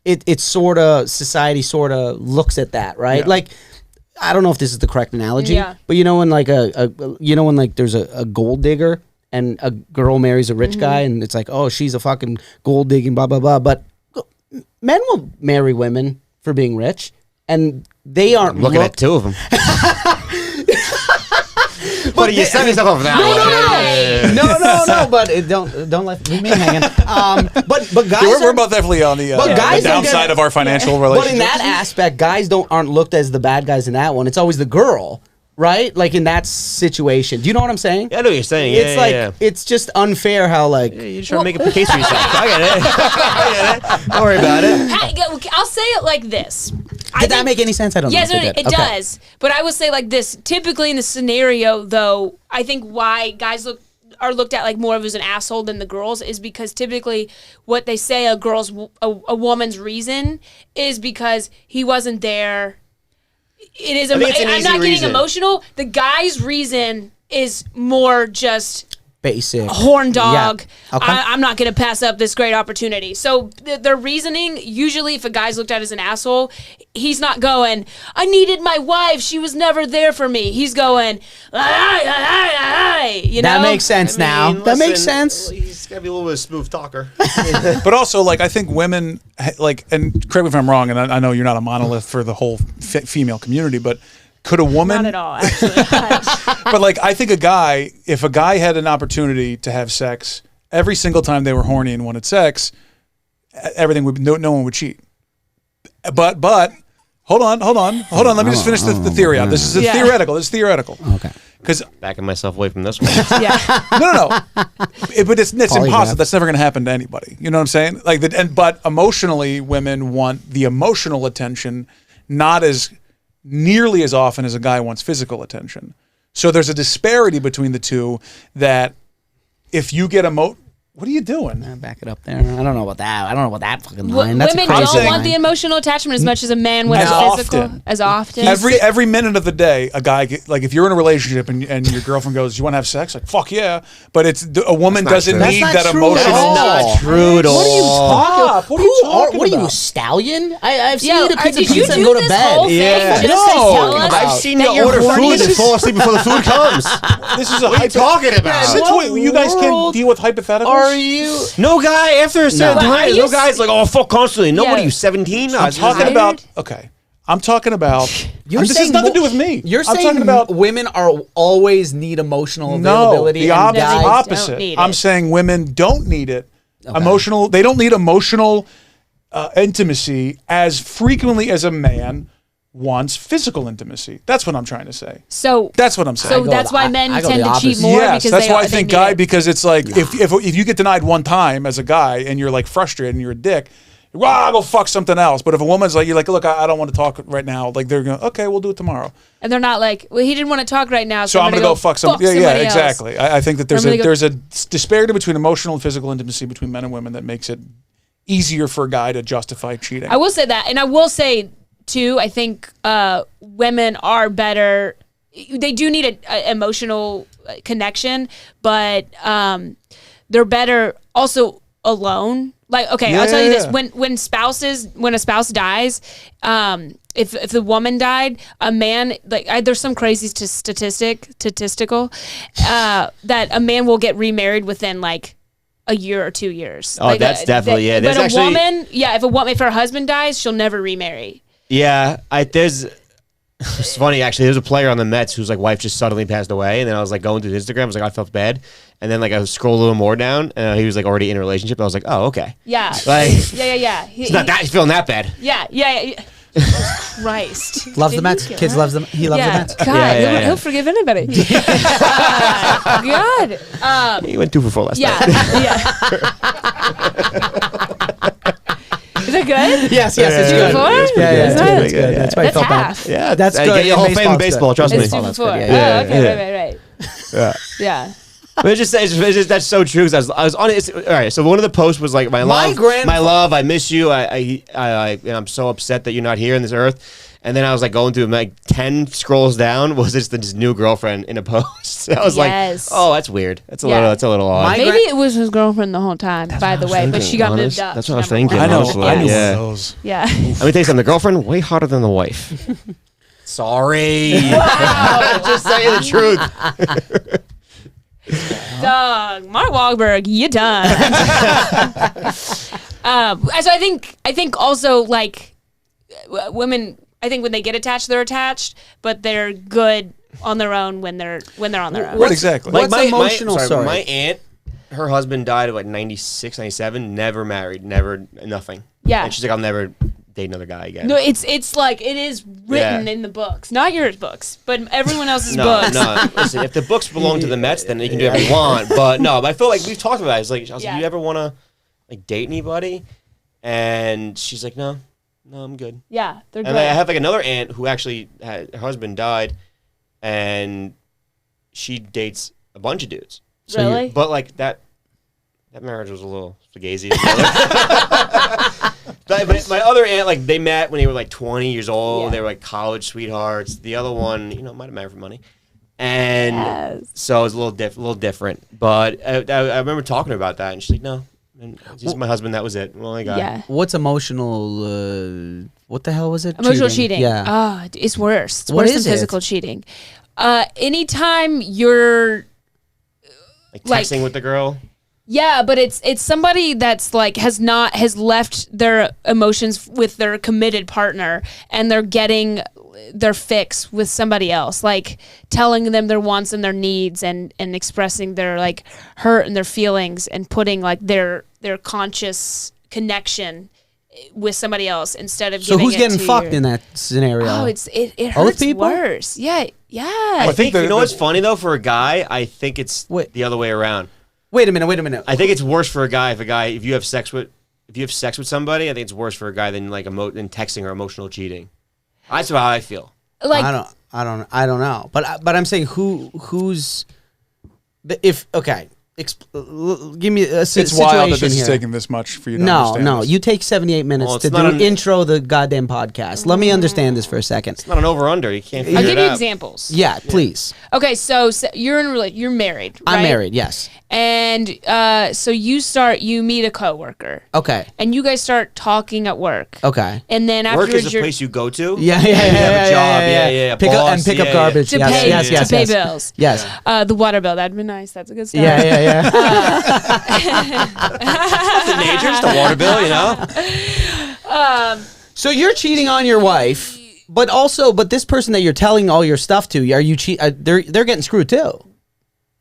it's sort of, society sort of looks at that, right? Yeah. Like, I don't know if this is the correct analogy, but when like there's a gold digger and a girl marries a rich guy and it's like, oh, she's a fucking gold digging, blah, blah, blah. But men will marry women for being rich, and they aren't looking at two of them. But you set yourself up for that. No. But don't leave me hanging. But guys, we're both definitely on the downside of our financial relationship. But in that aspect, guys aren't looked as the bad guys in that one. It's always the girl. Right? Like in that situation. Do you know what I'm saying? Yeah, I know what you're saying. It's just unfair how like... Yeah, you're trying to make a case for yourself. I get it. Don't worry about it. I'll say it like this. Did that make any sense? I don't know. Yes, it does. But I will say like this. Typically in the scenario, though, I think why guys are looked at like more of as an asshole than the girls is because typically what they say a woman's reason is because he wasn't there. It is. I'm not getting emotional. The guy's reason is more just basic horn dog. Yeah. Okay. I'm not going to pass up this great opportunity. So their reasoning, usually, if a guy's looked at as an asshole, he's not going, "I needed my wife. She was never there for me." He's going, "You know." That makes sense now. That makes sense. He's got to be a little bit of a smooth talker. But also, like, I think women, like, and correct me if I'm wrong, and I know you're not a monolith for the whole female community, but could a woman... Not at all, actually. But, like, I think if a guy had an opportunity to have sex, every single time they were horny and wanted sex, everything would, no one would cheat. But, hold on. Let me just finish the theory out. This is theoretical. This is theoretical. Okay. Because backing myself away from this one. No. But it's impossible. That's never going to happen to anybody. You know what I'm saying? Like, but emotionally, women want the emotional attention, not as nearly as often as a guy wants physical attention. So there's a disparity between the two that if you get what are you doing? Back it up there. I don't know about that fucking line. That's women a crazy don't want the emotional attachment as much as a man would physical. As often. Every minute of the day, a guy, like if you're in a relationship and your girlfriend goes, "You want to have sex?" Like, fuck yeah. But a woman doesn't need that emotional. That's not true at all. What are you talking about? What are you talking about? What are you, a stallion? I've seen you to pick did the you pizza and do go to this bed. whole thing Yeah. just to tell us I've seen you that you're order horny? food and fall asleep before the food comes. This is What are you talking about? You guys can't deal with hypotheticals. Are you? No guy after a certain time. No guy's like, oh, fuck constantly. No, Yeah. what are you, 17? I'm talking about. Okay, I'm talking about. This has nothing to do with me. You're I'm saying talking about women always need emotional availability. the and guys opposite. don't need I'm it. saying women don't need it. Emotional. They don't need emotional intimacy as frequently as a man wants physical intimacy. That's what I'm trying to say. So That's what I'm saying. So that's why men I go tend the to cheat opposite. more Yes, because that's they why I they think need guy it. because it's like if you get denied one time as a guy and you're like frustrated and you're a dick, I'll go fuck something else. But if a woman's like, you're like, look, I don't want to talk right now. Like they're going, okay, we'll do it tomorrow. And they're not like, well, he didn't want to talk right now, So I'm gonna go fuck somebody. Yeah, else. exactly. I think that there's a disparity between emotional and physical intimacy between men and women that makes it easier for a guy to justify cheating. I will say that, and I will say too, I think women are better. They do need an emotional connection, but they're better also alone. Like, okay, I'll tell you this: when a spouse dies, if the woman died, a man, like there's some crazy statistical that a man will get remarried within like a year or 2 years. Oh, like, that's definitely yeah. But There's a woman, if her husband dies, she'll never remarry. Yeah, it's funny actually. There's a player on the Mets whose like wife just suddenly passed away, and then I was like going through Instagram. I was like, I felt bad, and then like I scrolled a little more down, and he was like already in a relationship. I was like, oh okay. Yeah. Like Yeah. He's not that. He's feeling that bad. Yeah. Jesus Christ. Loves the Mets. Kids loves them. He loves the Mets. God, Yeah. he'll forgive anybody. God. He went 2 for 4 last night. Is that good? Yes, it's good. Yeah, It's good. That's why I That's felt half. bad. Yeah, That's I good. get your whole fame in baseball. Trust me. It's 2 for 4. good, Oh, okay, right. Yeah. But it's just that's so true. 'Cause I was on it. All right. So one of the posts was like, my love, I miss you. And I'm so upset that you're not here in this earth. And then I was like going through like 10 scrolls down was just this new girlfriend in a post. I was like, oh, that's weird. That's a little odd. Maybe it was his girlfriend the whole time, by the way, but she got moved up. That's what I was thinking. I know. honestly. I knew one Yeah. of those. Yeah. Let me tell you something. The girlfriend way hotter than the wife. Sorry. Just saying the truth. Dog, Mark Wahlberg, you done. So I think also like women. I think when they get attached, they're attached, but they're good on their own when they're on their own. What exactly? What's emotional? My aunt, her husband died at like 96, 97, never married, nothing. Yeah. And she's like, I'll never date another guy again. No, it's like it is written in the books, not your books, but everyone else's books. No, listen, if the books belong to the Mets, then they can do whatever they want. But no, I feel like we've talked about it. I was like, do you ever want to like date anybody? And she's like, no, I'm good. Yeah, they're good. And I have like another aunt who actually her husband died, and she dates a bunch of dudes. Really? But like that marriage was a little fugazi. But my other aunt, like they met when they were like 20 years old. Yeah. They were like college sweethearts. The other one, might have married for money, and so it was a little different. But I remember talking about that, and she's like, no. And just my husband, that was it. Well, I got Yeah. What's emotional? What the hell was it? Emotional cheating. Yeah. Oh, it's worse. It's What worse is than it? physical cheating. Anytime you're like texting with the girl. Yeah, but it's somebody that's like has left their emotions with their committed partner, and they're getting their fix with somebody else, like telling them their wants and their needs, and expressing their like hurt and their feelings, and putting like their conscious connection with somebody else instead of. So giving who's it getting to fucked your- in that scenario? Oh, it hurts people? worse. Yeah. I think you know what's funny though for a guy. I think it's Wait. the other way around. Wait a minute. I think it's worse for a guy if you have sex with somebody. I think it's worse for a guy than like than texting or emotional cheating. That's how I feel. Like I don't know. But I'm saying who's if okay. Give me a situation It's wild that this here. is taking this much for you to No, understand this. you take 78 minutes Well, to it's not an- intro the goddamn podcast. Let me understand this for a second. It's not an over/under. You can't. I'll figure give it you out. examples. Yeah, please. Okay, so you're you're married. Right? I'm married. Yes. And so you meet a coworker, Okay. and you guys start talking at work. Okay. And then Work afterwards is a place you go to. Yeah. You have a job. Yeah. Pick up and boss, pick up yeah, garbage. to Yes. pay Yes. to pay Yes. bills. Yes. The water bill, that'd be nice. That's a good start. Yeah. The majors, the water bill. So you're cheating on your wife, but this person that you're telling all your stuff to, are you they're getting screwed too.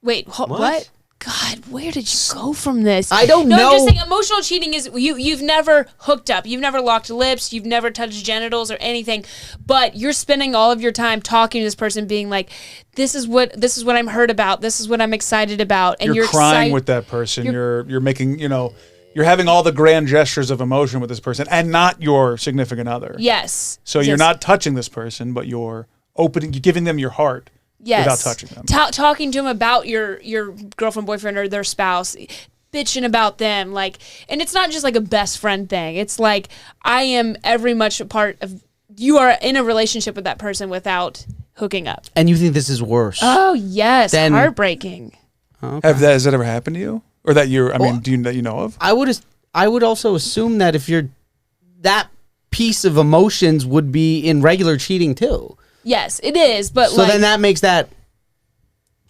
Wait, what? God, where did you go from this? I don't know. I'm just saying emotional cheating is you've never hooked up, you've never locked lips, you've never touched genitals or anything, but you're spending all of your time talking to this person, being like, this is what I'm hurt about, this is what I'm excited about, and You're crying excited with that person. You're making, you're having all the grand gestures of emotion with this person and not your significant other. Yes. So you're Yes. not touching this person, but you're giving them your heart without touching them. Talking to them about your girlfriend, boyfriend, or their spouse, bitching about them, like, and it's not just like a best friend thing. It's like I am every much a part of. You are in a relationship with that person without hooking up. And you think this is worse? Oh yes, Then- heartbreaking. Okay. Has that ever happened to you, or that you're? I mean, that you know of? I would also assume that if you're that piece of emotions would be in regular cheating too. Yes, it is, but So like, then that makes that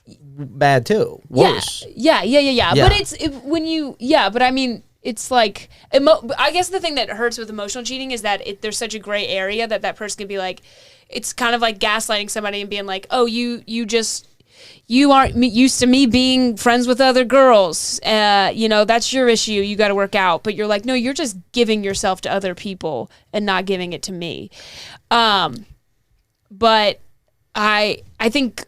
bad too. Worse. Yeah. Yeah. But but I mean, it's like, I guess the thing that hurts with emotional cheating is that there's such a gray area that person could be like, it's kind of like gaslighting somebody and being like, oh, you aren't used to me being friends with other girls. That's your issue. You got to work out. But you're like, no, you're just giving yourself to other people and not giving it to me. But I think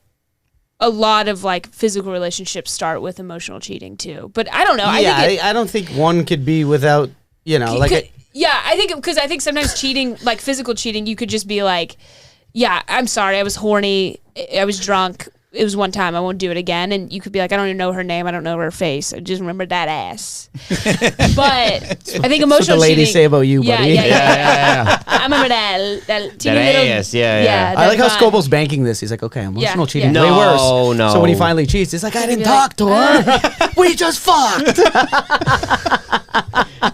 a lot of like physical relationships start with emotional cheating too. But I don't know. I don't think one could be without, I think because I think sometimes cheating, like physical cheating, you could just be like, yeah, I'm sorry, I was horny, I was drunk. It was one time, I won't do it again. And you could be like, I don't even know her name, I don't know her face, I just remember that ass. But I think emotional That's what the ladies cheating, say about you, buddy. Yeah. I remember that teeny That little ass, yeah. I like how that Scopo's banking this. He's like, okay, emotional cheating, yeah. way worse. No. So when he finally cheats, it's like, I didn't be talk to her. We just fucked.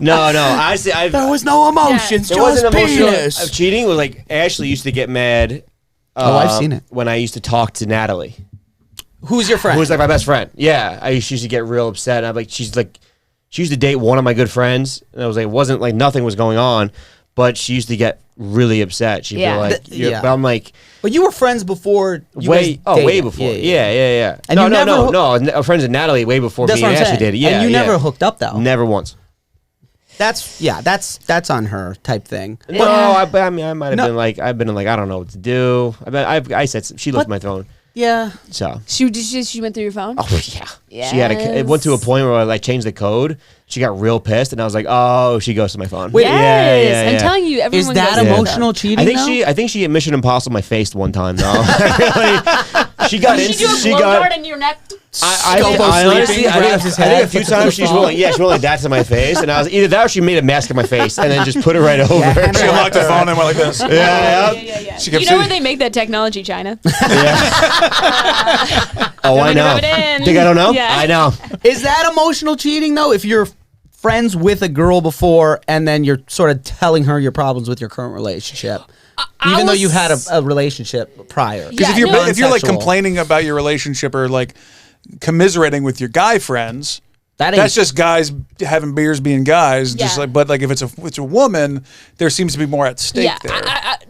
No. Honestly, There was no emotions, There just wasn't emotional penis. cheating. Was like Ashley used to get mad. Oh, I've seen it. When I used to talk to Natalie, Who's your friend? who was like my best friend. Yeah, I used to get real upset. And I'm like, she used to date one of my good friends, and I was like, it wasn't like nothing was going on, but she used to get really upset. She'd Yeah. be like, Yeah. but I'm like, But you were friends before you way guys dated. before. Yeah. And no, you no, never no, no. Friends with Natalie way before That's me what and I'm Ashley saying. did. Yeah, and you yeah. never hooked up though. Never once. That's on her type thing. No, I mean, I might have No. been like, I've been like, I don't know what to do. I said she left my phone. Yeah. So. She went through your phone? Oh yeah. She had it went to a point where I like changed the code. She got real pissed, and I was like, "Oh, she goes to my phone." Wait, Yes. I'm telling you, Is everyone that goes through emotional cheating? I think she hit Mission Impossible my face one time though. Really, she got in. Did you do a She blow got. dart in your neck? I Scopo honestly, sleeping, grabs his I think head, a few puts it to times the she's phone. rolling. Yeah, she's rolling that to my face, and I was either that or she made a mask of my face and then just put it right over. hand She it locked the phone and went like this. Yeah. She kept You know where saying- they make that technology, China? Oh, I me to know. rub it in. Think I don't know? Yeah. I know. Is that emotional cheating though? If you're friends with a girl before and then you're sort of telling her your problems with your current relationship, even though you had a relationship prior. Because Yeah, if you're like Non-sexual. complaining about your relationship or like commiserating with your guy friends, That that's just guys having beers, being guys. Just Yeah. like, but like if it's a woman, there seems to be more at stake Yeah, there.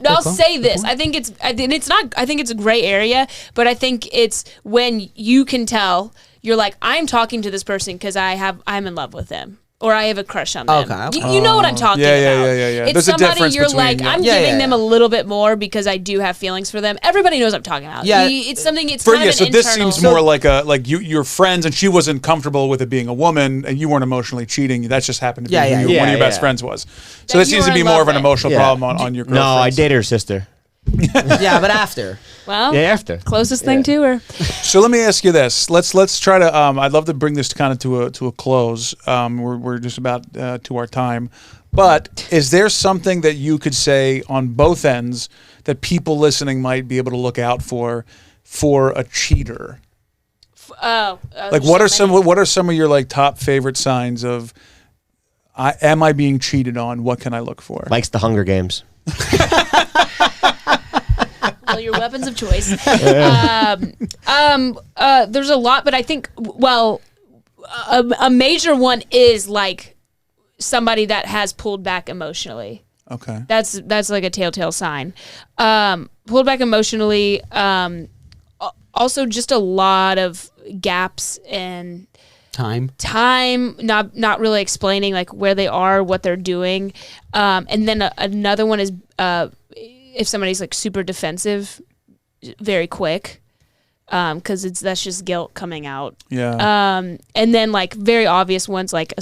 I'll say this. I think it's not. I think it's a gray area, but I think it's when you can tell you're like, I'm talking to this person because I'm in love with them. Or I have a crush on them. Okay. You know what I'm talking Yeah, yeah, about. yeah, yeah. It's There's a somebody difference you're between- like, yeah. I'm Yeah, giving yeah, them yeah. a little bit more because I do have feelings for them. Everybody knows what I'm talking about. Yeah. It's something. It's For kind of so an this internal. seems more like you're friends, and she wasn't comfortable with it being a woman, and you weren't emotionally cheating. That just happened to be Yeah, yeah, who yeah. one of your Yeah, best yeah. friends was. That So this you seems were to be in more love of an with. emotional Yeah. problem on your girlfriends. No, I dated her sister. Yeah, but after. Well, Yeah, after. closest thing to her. So let me ask you this. Let's try to. I'd love to bring this kind of to a close. We're just about to our time. But is there something that you could say on both ends that people listening might be able to look out for a cheater? Oh, Like what are some of your like top favorite signs of am I being cheated on? What can I look for? Likes the Hunger Games. Well, your weapons of choice. There's a lot, but I think a major one is like somebody that has pulled back emotionally. Okay. That's like a telltale sign. Pulled back emotionally. Also, just a lot of gaps in Time. not really explaining like where they are, what they're doing, and then another one is if somebody's like super defensive, very quick. because that's just guilt coming out. Yeah. And then like very obvious ones like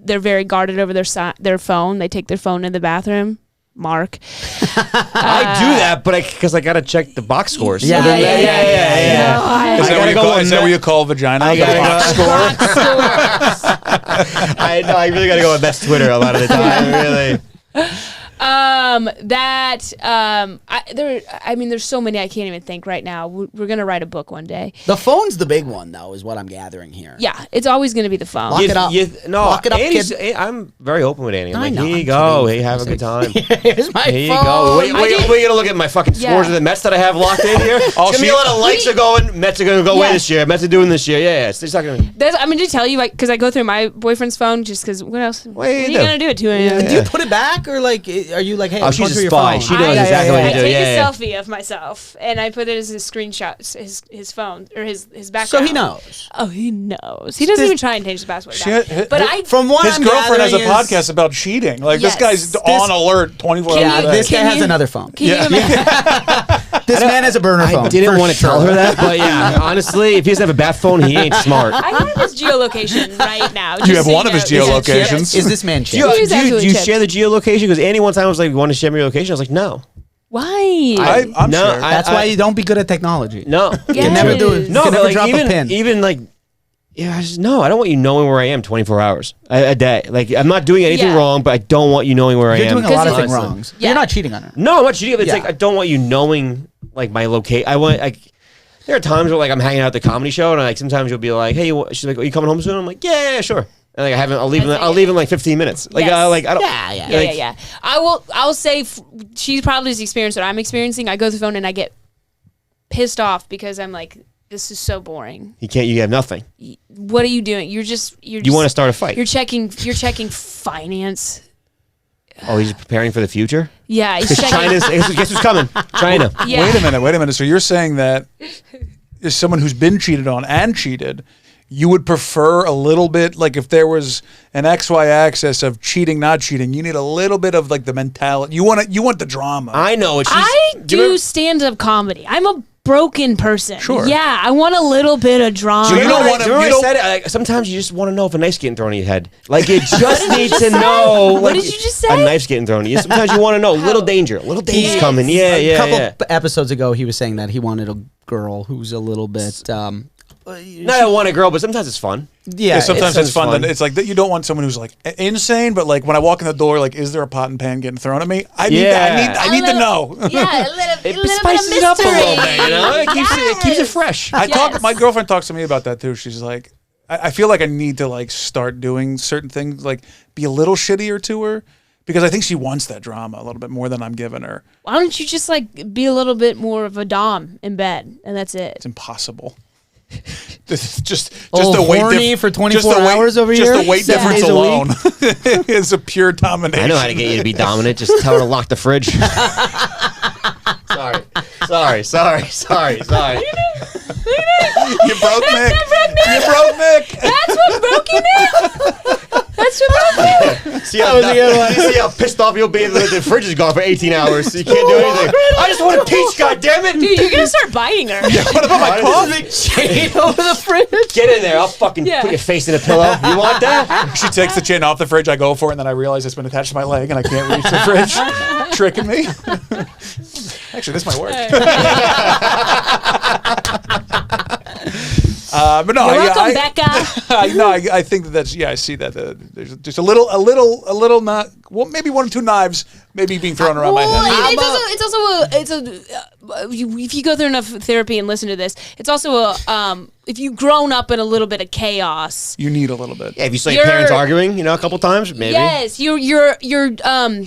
they're very guarded over their phone. They take their phone in the bathroom. Mark. I do that, but because I gotta check the box scores. Yeah. So then- Is that what you call vagina? I The box gotta score? I really gotta go with Mets Twitter a lot of the time. Really. There's so many I can't even think right now. We're gonna write a book one day. The phone's the big one, though, is what I'm gathering here. Yeah, it's always gonna be the phone. Lock it up. Lock it up, Annie's, kid. I'm very open with Annie. I'm I like, know, here you I'm go. kidding. Hey, have a good time. Here's my Here you phone. go. Wait, you gonna look at my fucking scores of the Mets that I have locked in here? It's gonna be a lot of likes are going. Mets are gonna go away this year. Mets are doing this year. Yeah. It's not gonna. I'm gonna tell you, like, because I go through my boyfriend's phone just because. What else? What are you gonna do at 2 a.m.? Do you put it back, or like, are you like, hey, Oh, I'm she's going through a your spy. phone? She knows exactly what I you do. take Yeah. a selfie of myself and I put it as his screenshot, his phone or his background. So he knows. Oh, he knows. He doesn't even try and change the password. From what His I'm girlfriend has a gathering is- podcast about cheating. Like Yes. this guy's on alert 24 Yeah, hours a this day. guy has another phone. Can you imagine? This man has a burner phone. I didn't for want to sure. tell her that, but yeah, honestly, if he doesn't have a bat phone, he ain't smart. I have his geolocation right now. You have one of his geolocations. Yes. Is this man Do you, chipped? He's do you absolutely share the geolocation? Because Annie one time was like, "You want to share my location?" I was like, "No." Why? I'm No, sure. That's why you don't be good at technology. No. You can never do it. You No, can but never like drop a pin. even like, yeah, I don't want you knowing where I am 24 hours a day. Like, I'm not doing anything Yeah. wrong, but I don't want you knowing where You're I am. doing a lot of things Honestly. wrong. Yeah. You're not cheating on her. No, I'm not cheating. It's Yeah. like I don't want you knowing like my location. There are times where like I'm hanging out at the comedy show and like sometimes you'll be like, "Hey, she's like, are you coming home soon?" I'm like, "Yeah, sure." And like I'll leave in like 15 minutes. Like Yes. I don't. Yeah. I'll say she probably has experienced what I'm experiencing. I go through the phone and I get pissed off because I'm like, this is so boring. You have nothing. What are you doing? You want to start a fight. You're checking finance. Oh, he's preparing for the future? Yeah, he's Because checking. guess who's coming? China. Yeah. Wait a minute. So you're saying that as someone who's been cheated on and cheated, you would prefer a little bit, like if there was an XY axis of cheating, not cheating, you need a little bit of like the mentality. You want the drama. I know. I do stand-up comedy. I'm a broken person. Sure. Yeah, I want a little bit of drama. So you don't want to. Remember You I said don't. it? Like, sometimes you just want to know if a knife's getting thrown at your head. Like you just need to know. What Like, did you just say? A knife's getting thrown at you. Sometimes you want to know. Little danger. Little danger's coming. Yeah, A yeah, couple yeah. episodes ago, he was saying that he wanted a girl who's a little bit. Not I want a girl, but sometimes it's fun. Yeah, Sometimes it's fun. fun. That it's like that you don't want someone who's like insane, but like when I walk in the door, like, is there a pot and pan getting thrown at me? I need to know. Yeah, a little It bit spices of it up a little mystery. bit, you know? It keeps it fresh. My girlfriend talks to me about that too. She's like, I feel like I need to like start doing certain things, like be a little shittier to her, because I think she wants that drama a little bit more than I'm giving her. Why don't you just like be a little bit more of a dom in bed, and that's it? It's impossible. just Oh, the weight horny for 24 just the weight- hours over just here? the weight 7 difference days a alone is a pure domination. I know how to get you to be dominant. Just tell her to lock the fridge. Sorry. You broke Nick. You broke Nick. That's what broken is. That's what broken is. See how pissed off you'll be? The fridge is gone for 18 hours, so you can't do anything. I just want to teach, goddammit! Dude, you're gonna start biting her. What about my coffee? chain over the fridge. Get in there. I'll fucking put your face in a pillow. You want that? She takes the chain off the fridge. I go for it, and then I realize it's been attached to my leg, and I can't reach the fridge. Tricking me. Actually, this might work. But no, You're welcome, Becca. No, I think that's I see that there's just a little not maybe 1 or 2 knives maybe being thrown around my head. If you go through enough therapy and listen to this, it's also if you've grown up in a little bit of chaos. You need a little bit. Yeah, if you saw your parents arguing, a couple times, maybe. Yes, you're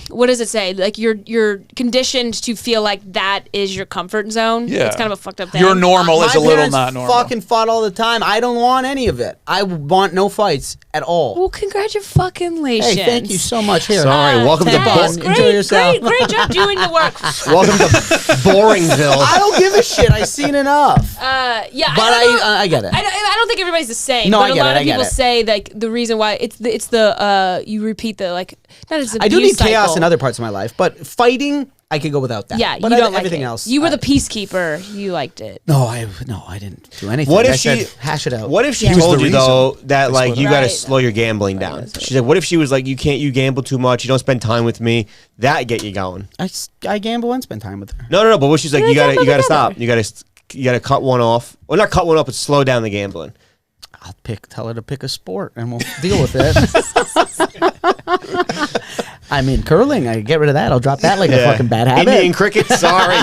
what does it say? Like you're conditioned to feel like that is your comfort zone. Yeah. It's kind of a fucked up thing. Your normal is a little parents not normal. fucking fought all the time. I don't want any of it. I want no fights at all. Well, congratulations. Hey, thank you so much. Here, Sorry, welcome to thanks. Great, Enjoy yourself. Great job doing the work. Welcome to Boringville. I don't give a shit. I've seen enough. Yeah, But I get it. I don't think everybody's the same. No, but I get a lot it, of I get people it. say like the reason why it's the you repeat the like not as I do need abuse chaos cycle. in other parts of my life, but fighting, I could go without that. Yeah, but you don't like everything it. else. You were the peacekeeper. You liked it. No, I didn't do anything. What if I she said, hash it out? What if she He was told the you reason though that like you got to Right. slow your gambling down? She said, "What if she was like, you gamble too much, you don't spend time with me, that get you going." I gamble and spend time with her. No. But what she's like, Yeah, you gamble gotta together. stop, you gotta cut one off, or not cut one off, but slow down the gambling. I'll tell her to pick a sport and we'll deal with it. I mean, curling, I get rid of that. I'll drop that like a fucking bad habit. Indian cricket, sorry.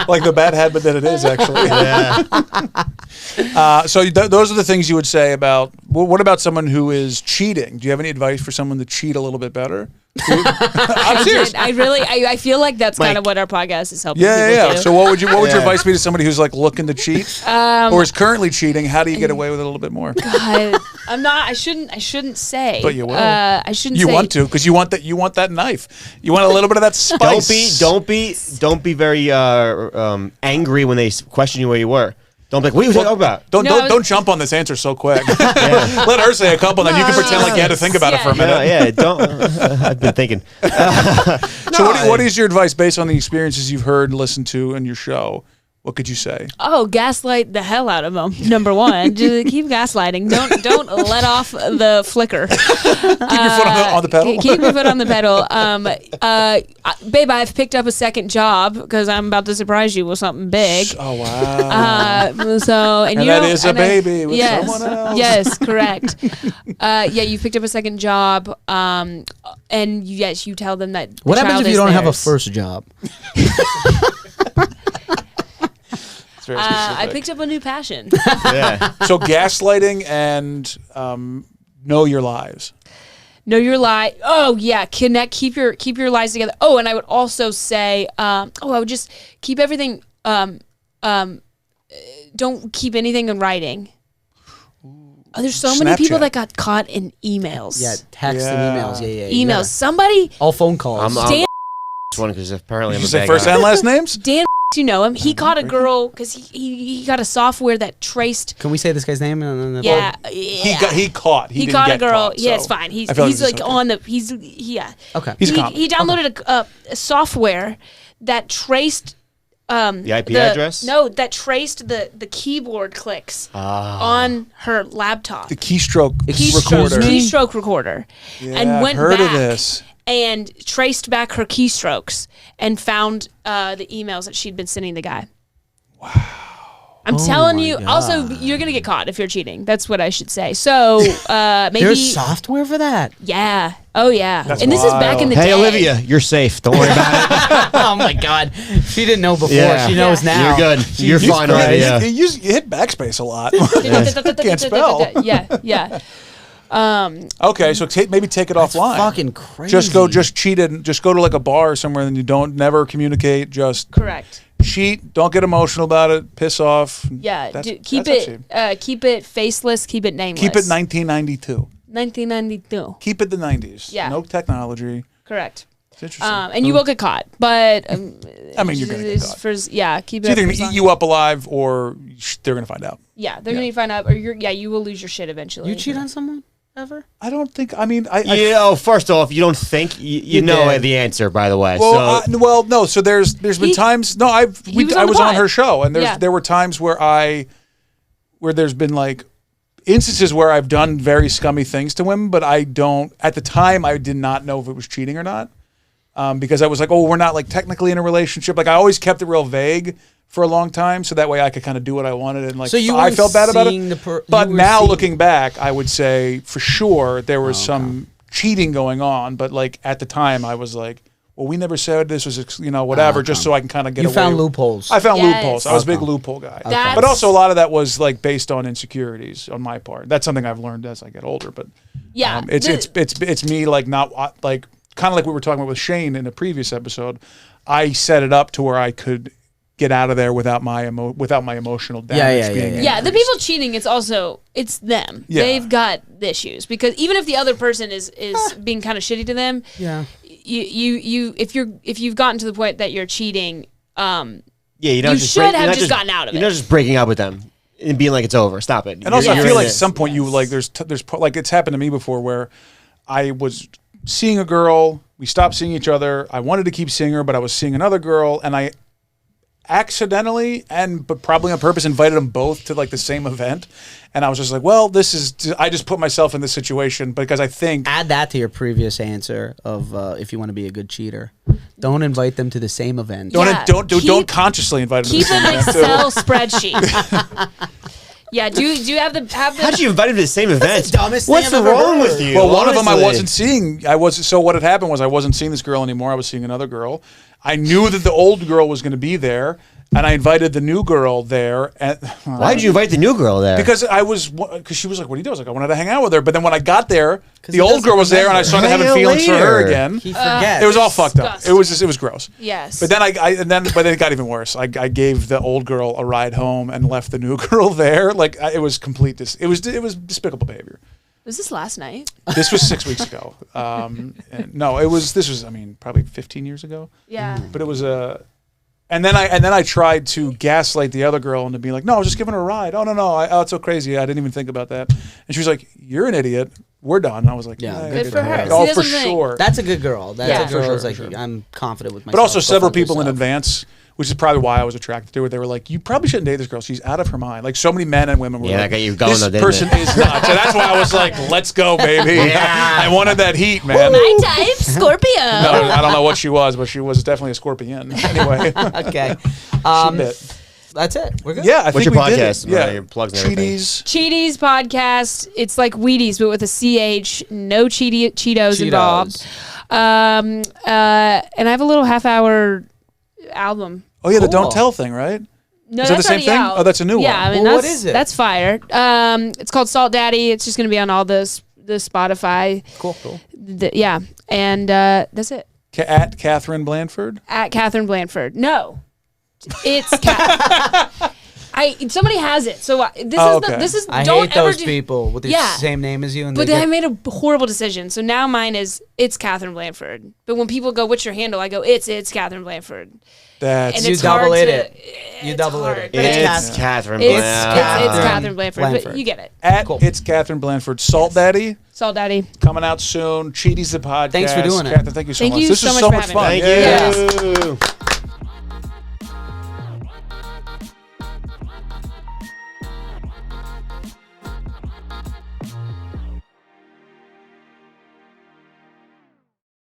Like the bad habit that it is, actually. So those are the things you would say about. Well, what about someone who is cheating? Do you have any advice for someone to cheat a little bit better? I'm serious. I feel like that's kind of Mike. what our podcast is helping Yeah, people yeah. do. So what would your advice be to somebody who's like looking to cheat or is currently cheating? How do you get away with it a little bit more? God, I'm not. I shouldn't say. But you will. I shouldn't. You say. want to because you want that. You want that knife. You want a little bit of that spice. Don't be very angry when they question you where you were. Don't be like, what are you talking about? Don't jump on this answer so quick. Let her say a couple, and then you can pretend like you had to think about it for a minute. Yeah, don't. I've been thinking. So what is your advice based on the experiences you've heard and listened to in your show? What could you say? Oh, gaslight the hell out of them. Number one, just keep gaslighting. Don't let off the flicker. Keep your foot on the pedal. Keep your foot on the pedal. Babe, I've picked up a second job because I'm about to surprise you with something big. Oh wow! And you that know, is a baby with yes, someone else. Yes, correct. You picked up a second job, and yes, you tell them that. What the happens child if you is don't have a theirs. first job? It's very I specific. picked up a new passion. Yeah. So gaslighting and know your lies. Know your lie. Oh yeah, connect. Keep your lies together. Oh, and I would also say, I would just keep everything. Don't keep anything in writing. Oh, there's so many people Snapchat. that got caught in emails. Yeah, text Yeah. and emails. Yeah, you emails. gotta- Somebody. all phone calls. I'm Dan, one because apparently I'm You a say bad first guy. and last names. Dan, you know him. He caught a girl because he got a software that traced. Can we say this guy's name? On the Yeah, He caught. He, He didn't caught a get girl. Caught, Yeah, so it's fine. He's I feel he's this is like okay. on the. Yeah. Okay. He's a he, cop. he downloaded a software that traced The IP address? No, that traced the keyboard clicks on her laptop. The keystroke Keystroke- recorder. Keystroke recorder. Yeah, and went I've heard back of this. and traced back her keystrokes and found the emails that she'd been sending the guy. Wow. I'm telling my you. God. Also, you're gonna get caught if you're cheating. That's what I should say. So maybe. There's software for that. Yeah. Oh yeah. That's and this is back in the Hey, day. Olivia, you're safe. Don't worry about it. Oh my God, she didn't know before. Yeah. She knows Yeah. now. You're good. You're You- fine already. you- Yeah. You hit backspace a lot. Can't spell. Yeah. Okay, so maybe take it offline. Fucking crazy. Just cheat it. Just go to like a bar or somewhere, and you don't never communicate. Just Correct. cheat. Don't get emotional about it. Piss off. Yeah. That's- Keep that's it. actually- Keep it faceless. Keep it nameless. Keep it 1992. 1992. Keep it the 90s. Yeah. No technology. Correct. It's interesting. And you will get caught, but I mean, you're gonna get it's caught. keep It's it. either for going as to long- eat you up alive or they're going to find out. Yeah, they're gonna find out, or you will lose your shit eventually. You cheat on someone ever? I don't think. I mean, I First off, you don't think you know did. the answer. By the way, Well, so no. So there's been He- times. No, I was on was the on pod. her show, and Yeah. there were times where there's been like instances where I've done very scummy things to women, but I don't. At the time, I did not know if it was cheating or not, because I was like, oh, we're not like technically in a relationship. Like I always kept it real vague for a long time, so that way I could kind of do what I wanted, and like So you I weren't felt bad about seeing it. you But were now seeing- looking back, I would say for sure there was some cheating going on. But like at the time, I was like, well, we never said this was whatever, just so I can kind of get You away. found loopholes. I found Yes. loopholes. I was a big loophole guy. That's- But also a lot of that was like based on insecurities on my part. That's something I've learned as I get older. But Yeah, it's me like not like kind of like we were talking about with Shane in a previous episode. I set it up to where I could get out of there without my emotional damage. being Yeah, the people cheating, it's them. Yeah. They've got issues because even if the other person is being kind of shitty to them, Yeah. if you've gotten to the point that you're cheating, yeah, you don't you just should break- you're have not just gotten out of You're it. not just breaking up with them and being like it's over. Stop it. And also, I You're feel in like it. at some point you like there's like it's happened to me before where I was seeing a girl. We stopped seeing each other. I wanted to keep seeing her, but I was seeing another girl, and I accidentally but probably on purpose invited them both to like the same event. And I was just like, well, I just put myself in this situation because I think Add that to your previous answer of if you want to be a good cheater, don't invite them to the same event. don't consciously invite them to the Keep same an event. Excel spreadsheet. Yeah, do you have the How'd you invite him to the same event? the dumbest thing What's I've ever wrong heard. with you? Well, one of them I honestly? wasn't seeing. So what had happened was I wasn't seeing this girl anymore. I was seeing another girl. I knew that the old girl was going to be there, and I invited the new girl there. And Why did you invite the new girl there? Because she was like, "What do you do?" I was like, "I wanted to hang out with her." But then when I got there, the he old doesn't girl was there, and I started remember. having feelings for her Later. again. He forgets. It was all fucked up. Disgusting. It was gross. Yes. But then but then it got even worse. I gave the old girl a ride home and left the new girl there. Like it was complete. It was despicable behavior. Was this last night? This was 6 weeks ago. No, this was probably 15 years ago. Yeah. But it was and then I tried to gaslight the other girl into being like, no, I was just giving her a ride. Oh no, it's so crazy. I didn't even think about that. And she was like, you're an idiot. We're done. I was like, Yeah, Good for her. Oh, See, for that's the thing. sure. That's a good girl. That's Yeah. a girl For who's sure, like, sure. I'm confident with myself. But also Go several fuck people in yourself. advance, which is probably why I was attracted to her. They were like, you probably shouldn't date this girl. She's out of her mind. Like so many men and women were Yeah, like, that got you going this though, didn't person it? is nuts. So that's why I was like, let's go, baby. Yeah. I wanted that heat, man. My type, Scorpio. No, I don't know what she was, but she was definitely a scorpion. Anyway, Okay. she bit. That's it. We're good. Yeah, I What's think your we did podcast? it. Yeah, Your plugs and everything. Cheaties. Cheaties podcast. It's like Wheaties, but with a CH. No Cheetos involved. And I have a little half-hour album. Oh yeah, the Cool. Don't Tell thing, right? No, Is that that's the same already thing? out. Oh, that's a new Yeah, one. I mean, Well, what that's, is it? That's fire. It's called Salt Daddy. It's just going to be on all the Spotify. Cool. Yeah, and that's it. At Katherine Blanford. At Katherine Blanford. No, it's somebody has it. So this is I don't hate ever those do, people with the Yeah. same name as you. And But they then I get- made a horrible decision. So now mine is it's Katherine Blanford. But when people go, "What's your handle?" I go, "It's Katherine Blanford." That's And You it's hard double to, it. You it's double hard, it. but It's Catherine It's Blanford. Katherine Blanford, but Blanford. you get it. at Cool. It's Katherine Blanford. Salt Daddy Salt Daddy. coming out soon. Cheaties the podcast. Thanks for doing it. Catherine, thank you so Thank much. you This so was much so for much having fun. me. Thank you. Yes.